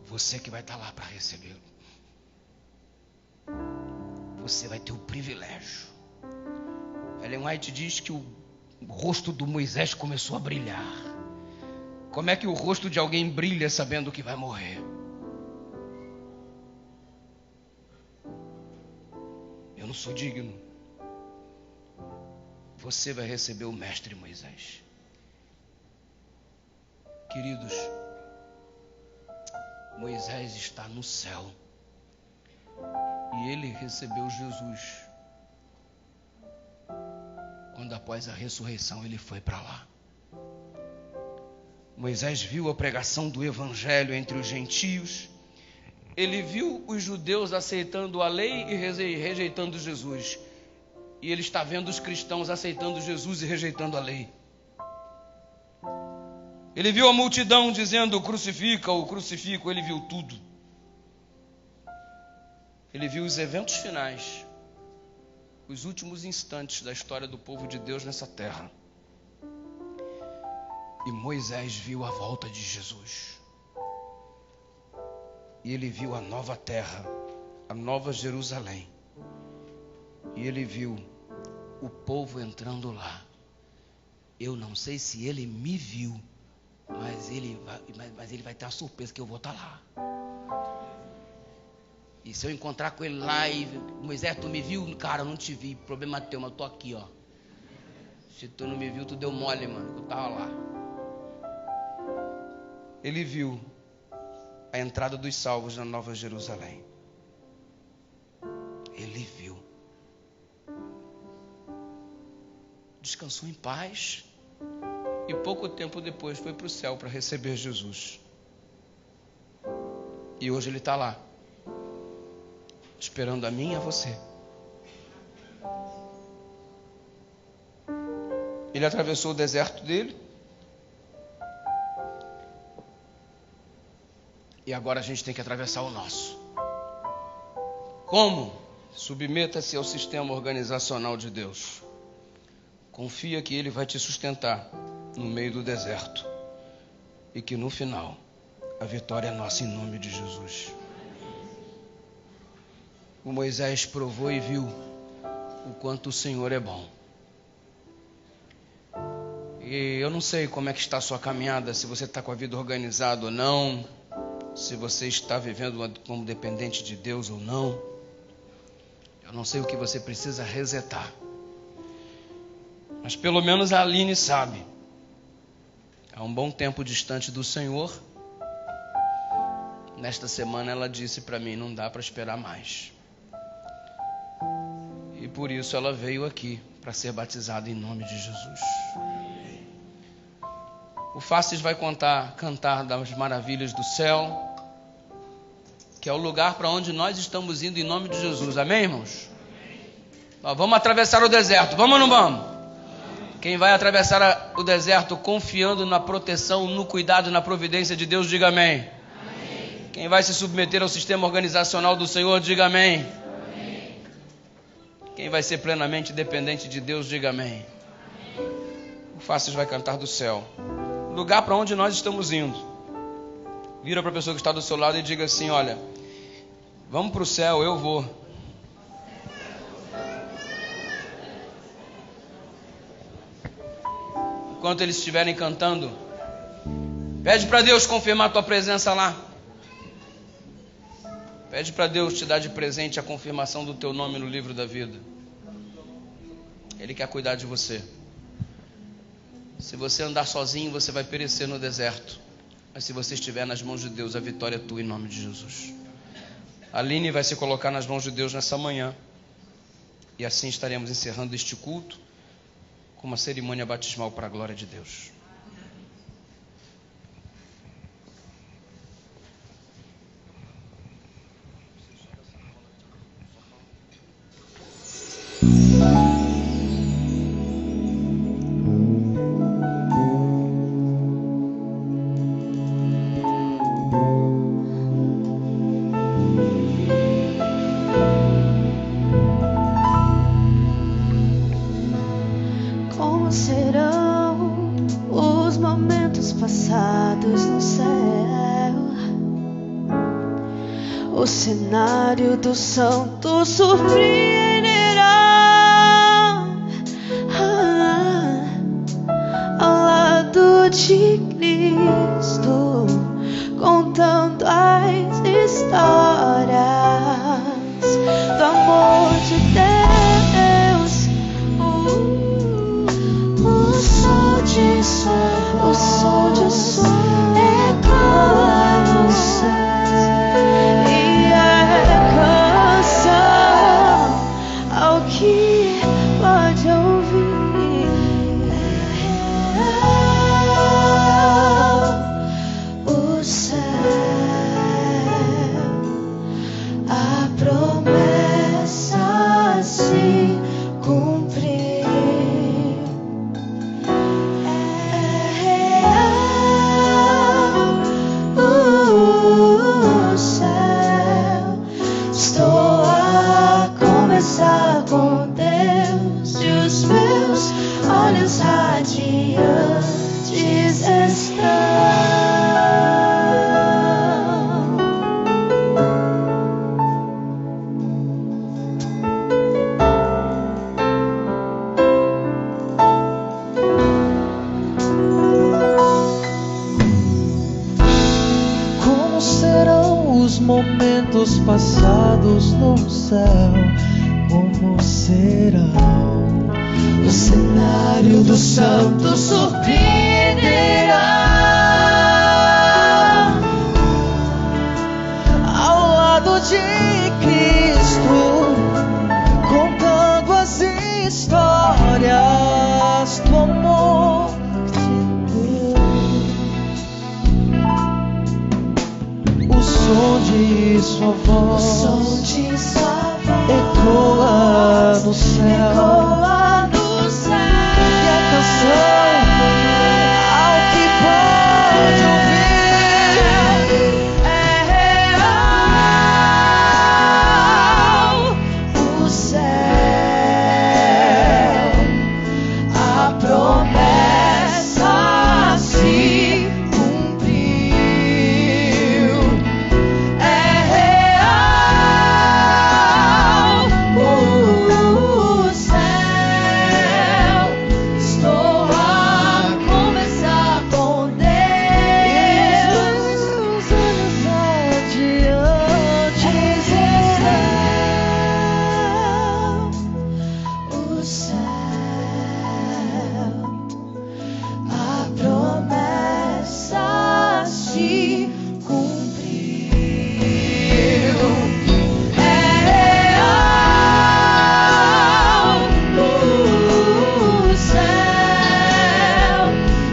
você que vai estar lá para recebê-lo. Você vai ter o privilégio. Ellen White diz que o rosto do Moisés começou a brilhar. Como é que o rosto de alguém brilha sabendo que vai morrer? Eu não sou digno. Você vai receber o mestre Moisés. Queridos, Moisés está no céu e ele recebeu Jesus quando após a ressurreição ele foi para lá. Moisés viu a pregação do evangelho entre os gentios, ele viu os judeus aceitando a lei e rejeitando Jesus, e ele está vendo os cristãos aceitando Jesus e rejeitando a lei. Ele viu a multidão dizendo: crucifica-o, crucifica-o. Ele viu tudo. Ele viu os eventos finais, os últimos instantes da história do povo de Deus nessa terra. E Moisés viu a volta de Jesus. E ele viu a nova terra, a nova Jerusalém. E ele viu o povo entrando lá. Eu não sei se ele me viu, mas ele vai ter uma surpresa que eu vou estar lá. E se eu encontrar com ele lá e Moisés, tu me viu? Cara, eu não te vi, problema teu, mas eu tô aqui, ó. Se tu não me viu, tu deu mole, mano, eu tava lá. Ele viu a entrada dos salvos na Nova Jerusalém. Ele viu. Descansou em paz. E pouco tempo depois foi para o céu para receber Jesus. E hoje ele está lá, esperando a mim e a você. Ele atravessou o deserto dele. E agora a gente tem que atravessar o nosso. Como? Submeta-se ao sistema organizacional de Deus. Confia que Ele vai te sustentar no meio do deserto. E que no final, a vitória é nossa em nome de Jesus. O Moisés provou e viu o quanto o Senhor é bom. E eu não sei como é que está a sua caminhada, se você está com a vida organizada ou não, se você está vivendo como dependente de Deus ou não. Eu não sei o que você precisa resetar. Mas pelo menos a Aline sabe. Há um bom tempo distante do Senhor. Nesta semana ela disse para mim, não dá para esperar mais. E por isso ela veio aqui para ser batizada em nome de Jesus. O Faces vai cantar das maravilhas do céu, que é o lugar para onde nós estamos indo em nome de Jesus. Amém, irmãos? Nós vamos atravessar o deserto. Vamos ou não vamos? Quem vai atravessar o deserto confiando na proteção, no cuidado, na providência de Deus, diga amém. Quem vai se submeter ao sistema organizacional do Senhor, diga amém. Amém. Quem vai ser plenamente dependente de Deus, diga amém. Amém. O Fáceis vai cantar do céu. Lugar para onde nós estamos indo. Vira para a pessoa que está do seu lado e diga assim: olha, vamos para o céu, eu vou. Enquanto eles estiverem cantando, pede para Deus confirmar a tua presença lá. Pede para Deus te dar de presente a confirmação do teu nome no livro da vida. Ele quer cuidar de você. Se você andar sozinho, você vai perecer no deserto. Mas se você estiver nas mãos de Deus, a vitória é tua, em nome de Jesus. A Aline vai se colocar nas mãos de Deus nessa manhã. E assim estaremos encerrando este culto com uma cerimônia batismal para a glória de Deus. Como serão os momentos passados no céu? O cenário do santo surpreenderá ao lado de Cristo, contando as histórias do amor de Deus. O som de sol ecoa no céu e é canção ao que pode ouvir. O céu, a promessa se cumprir. Com Deus e os meus olhos radiantes estão. Como serão os momentos passados no céu? Como serão? O cenário do santo surpreenderá ao lado de Cristo, contando as histórias do amor de Deus. O som de sua voz ecoa no céu, e a canção ao que pode ouvir é real. O céu, a promessa se cumpriu. É real. O céu, estou a conversar com Deus. os olhos adiantes O céu, a promessa se cumpriu. É real. O céu,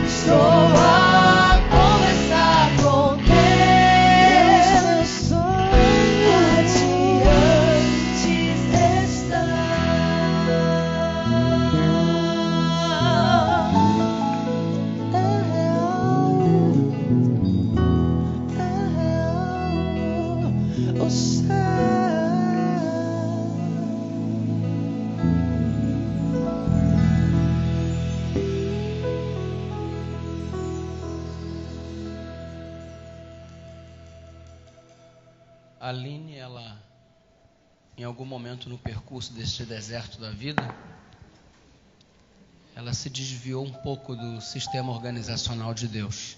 estou a conversar com Deus. Radiantes estão. A Aline, ela, em algum momento no percurso deste deserto da vida, ela se desviou um pouco do sistema organizacional de Deus.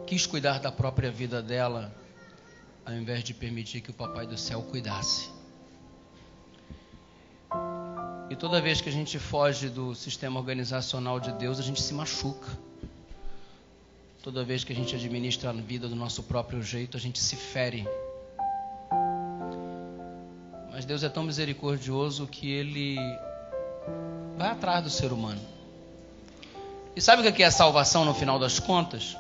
Quis cuidar da própria vida dela, ao invés de permitir que o Papai do Céu cuidasse. E toda vez que a gente foge do sistema organizacional de Deus, a gente se machuca. Toda vez que a gente administra a vida do nosso próprio jeito, a gente se fere. Mas Deus é tão misericordioso que Ele vai atrás do ser humano. E sabe o que é a salvação no final das contas?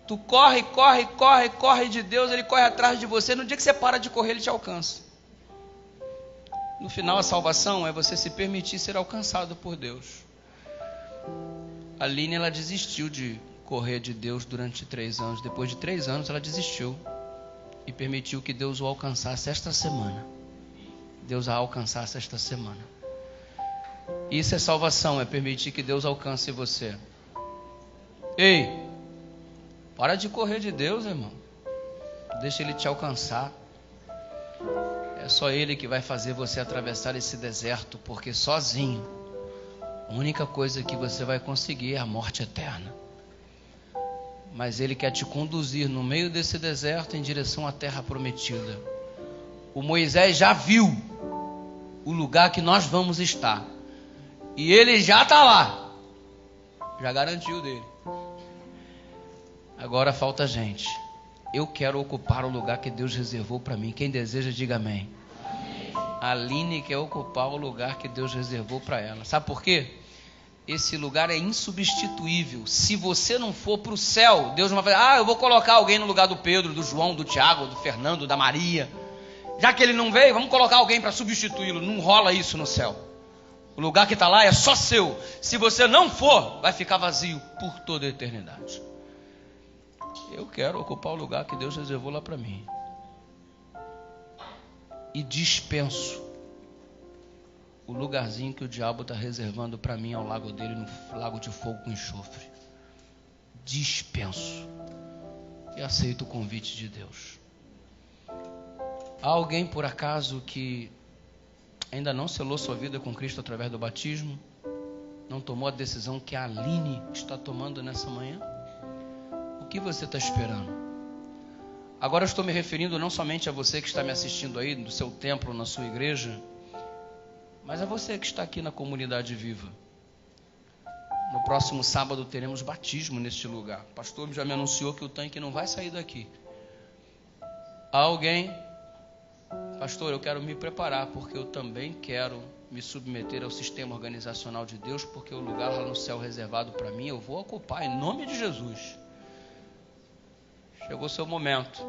Tu corre de Deus, Ele corre atrás de você. No dia que você para de correr, Ele te alcança. No final, a salvação é você se permitir ser alcançado por Deus. A Aline, ela desistiu de correr de Deus durante 3 anos. Depois de 3 anos, ela desistiu e permitiu que Deus o alcançasse esta semana. Deus a alcançasse esta semana. Isso é salvação, é permitir que Deus alcance você. Ei, para de correr de Deus, irmão. Deixa Ele te alcançar. É só Ele que vai fazer você atravessar esse deserto, porque sozinho, a única coisa que você vai conseguir é a morte eterna. Mas Ele quer te conduzir no meio desse deserto em direção à terra prometida. O Moisés já viu o lugar que nós vamos estar. E ele já está lá. Já garantiu dele. Agora falta a gente. Eu quero ocupar o lugar que Deus reservou para mim. Quem deseja, diga amém. A Aline quer ocupar o lugar que Deus reservou para ela. Sabe por quê? Esse lugar é insubstituível. Se você não for para o céu, Deus não vai fazer, eu vou colocar alguém no lugar do Pedro, do João, do Tiago, do Fernando, da Maria. Já que ele não veio, vamos colocar alguém para substituí-lo. Não rola isso no céu. O lugar que está lá é só seu. Se você não for, vai ficar vazio por toda a eternidade. Eu quero ocupar o lugar que Deus reservou lá para mim. E dispenso o lugarzinho que o diabo está reservando para mim ao lado dele, no lago de fogo com enxofre. Dispenso. E aceito o convite de Deus. Há alguém por acaso que ainda não selou sua vida com Cristo através do batismo? Não tomou a decisão que a Aline está tomando nessa manhã? O que você está esperando? Agora eu estou me referindo não somente a você que está me assistindo aí, no seu templo, na sua igreja, mas a você que está aqui na comunidade viva. No próximo sábado teremos batismo neste lugar. O pastor já me anunciou que o tanque não vai sair daqui. Há alguém... Pastor, eu quero me preparar, porque eu também quero me submeter ao sistema organizacional de Deus, porque o lugar lá no céu reservado para mim, eu vou ocupar em nome de Jesus. Chegou o seu momento.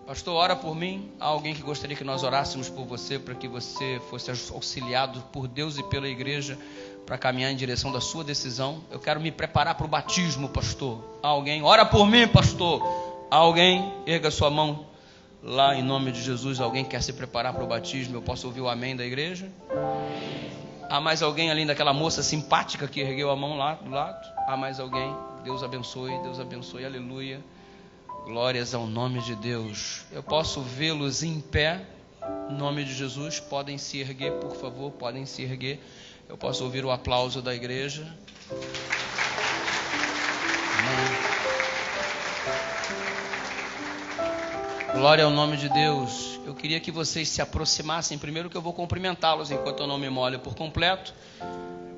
Pastor, ora por mim. Há alguém que gostaria que nós orássemos por você, para que você fosse auxiliado por Deus e pela igreja, para caminhar em direção da sua decisão. Eu quero me preparar para o batismo, pastor. Há alguém? Ora por mim, pastor. Há alguém? Erga sua mão. Lá em nome de Jesus, alguém quer se preparar para o batismo? Eu posso ouvir o amém da igreja? Há mais alguém além daquela moça simpática que ergueu a mão lá do lado? Há mais alguém? Deus abençoe, aleluia. Glórias ao nome de Deus. Eu posso vê-los em pé, em nome de Jesus. Podem se erguer, por favor, podem se erguer. Eu posso ouvir o aplauso da igreja. Amém. Glória ao nome de Deus. Eu queria que vocês se aproximassem. Primeiro que eu vou cumprimentá-los enquanto eu não me molho por completo.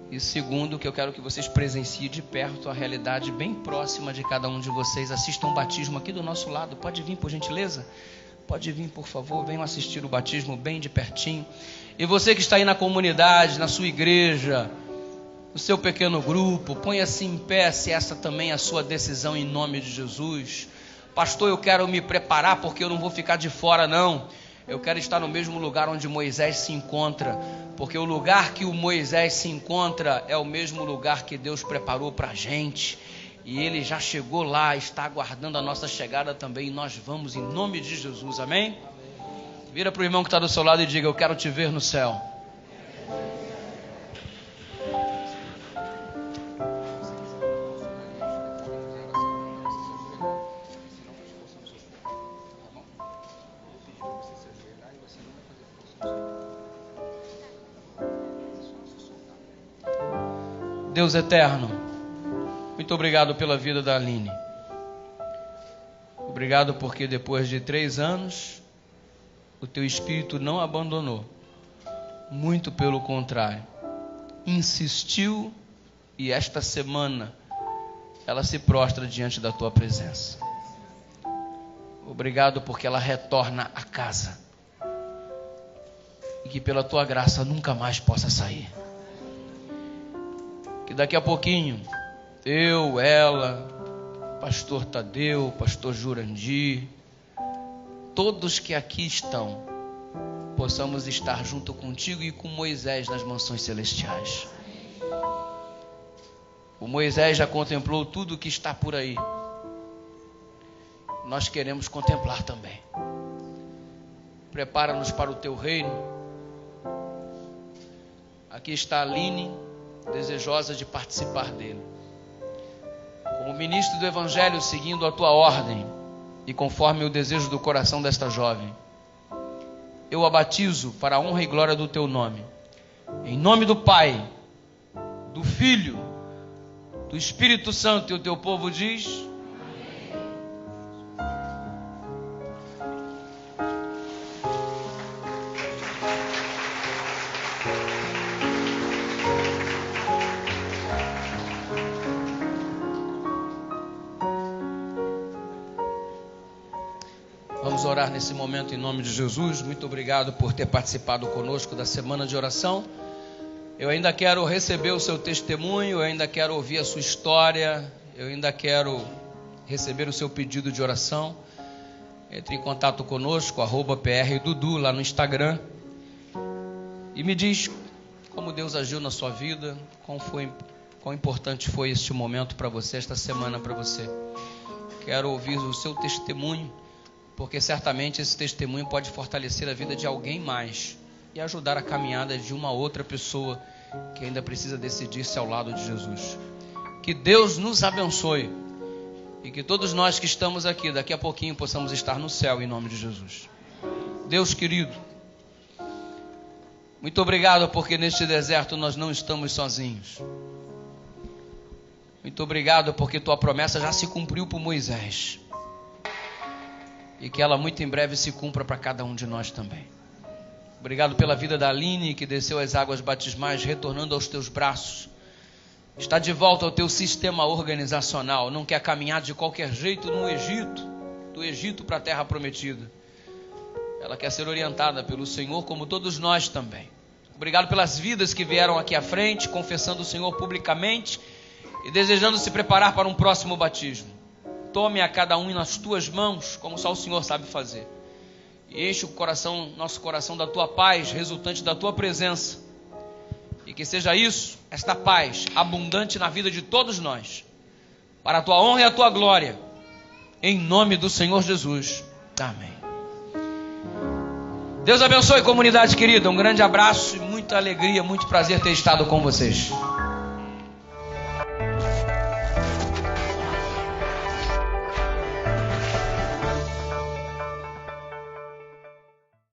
E segundo que eu quero que vocês presenciem de perto a realidade bem próxima de cada um de vocês. Assistam o batismo aqui do nosso lado. Pode vir, por gentileza? Pode vir, por favor. Venham assistir o batismo bem de pertinho. E você que está aí na comunidade, na sua igreja, no seu pequeno grupo, ponha-se em pé se essa também é a sua decisão em nome de Jesus. Pastor, eu quero me preparar porque eu não vou ficar de fora não. Eu quero estar no mesmo lugar onde Moisés se encontra, porque o lugar que o Moisés se encontra é o mesmo lugar que Deus preparou para a gente. E ele já chegou lá, está aguardando a nossa chegada também. E nós vamos em nome de Jesus, amém? Vira para o irmão que está do seu lado e diga: eu quero te ver no céu. Deus eterno, muito obrigado pela vida da Aline. Obrigado porque depois de 3 anos, o teu espírito não abandonou. Muito pelo contrário, insistiu, e esta semana ela se prostra diante da tua presença. Obrigado porque ela retorna a casa e que pela tua graça nunca mais possa sair. Que daqui a pouquinho eu, ela, pastor Tadeu, pastor Jurandir, todos que aqui estão, possamos estar junto contigo e com Moisés nas mansões celestiais. O Moisés já contemplou tudo que está por aí. Nós queremos contemplar também. Prepara-nos para o teu reino. Aqui está a Aline, desejosa de participar dele. Como ministro do Evangelho, seguindo a tua ordem e conforme o desejo do coração desta jovem, eu a batizo para a honra e glória do teu nome. Em nome do Pai, do Filho, do Espírito Santo, e o teu povo diz: vamos orar nesse momento em nome de Jesus. Muito obrigado por ter participado conosco da semana de oração. Eu ainda quero receber o seu testemunho, eu ainda quero ouvir a sua história, eu ainda quero receber o seu pedido de oração. Entre em contato conosco, @PRDudu, lá no Instagram, e me diz como Deus agiu na sua vida, quão importante foi este momento para você, esta semana para você. Quero ouvir o seu testemunho, porque certamente esse testemunho pode fortalecer a vida de alguém mais e ajudar a caminhada de uma outra pessoa que ainda precisa decidir-se ao lado de Jesus. Que Deus nos abençoe e que todos nós que estamos aqui, daqui a pouquinho, possamos estar no céu em nome de Jesus. Deus querido, muito obrigado porque neste deserto nós não estamos sozinhos. Muito obrigado porque tua promessa já se cumpriu por Moisés e que ela muito em breve se cumpra para cada um de nós também. Obrigado pela vida da Aline, que desceu as águas batismais, retornando aos teus braços. Está de volta ao teu sistema organizacional. Não quer caminhar de qualquer jeito no Egito, do Egito para a terra prometida. Ela quer ser orientada pelo Senhor, como todos nós também. Obrigado pelas vidas que vieram aqui à frente, confessando o Senhor publicamente e desejando se preparar para um próximo batismo. Tome a cada um nas tuas mãos, como só o Senhor sabe fazer. E enche nosso coração da tua paz, resultante da tua presença. E que seja isso, esta paz, abundante na vida de todos nós, para a tua honra e a tua glória, em nome do Senhor Jesus. Amém. Deus abençoe, comunidade querida. Um grande abraço e muita alegria, muito prazer ter estado com vocês.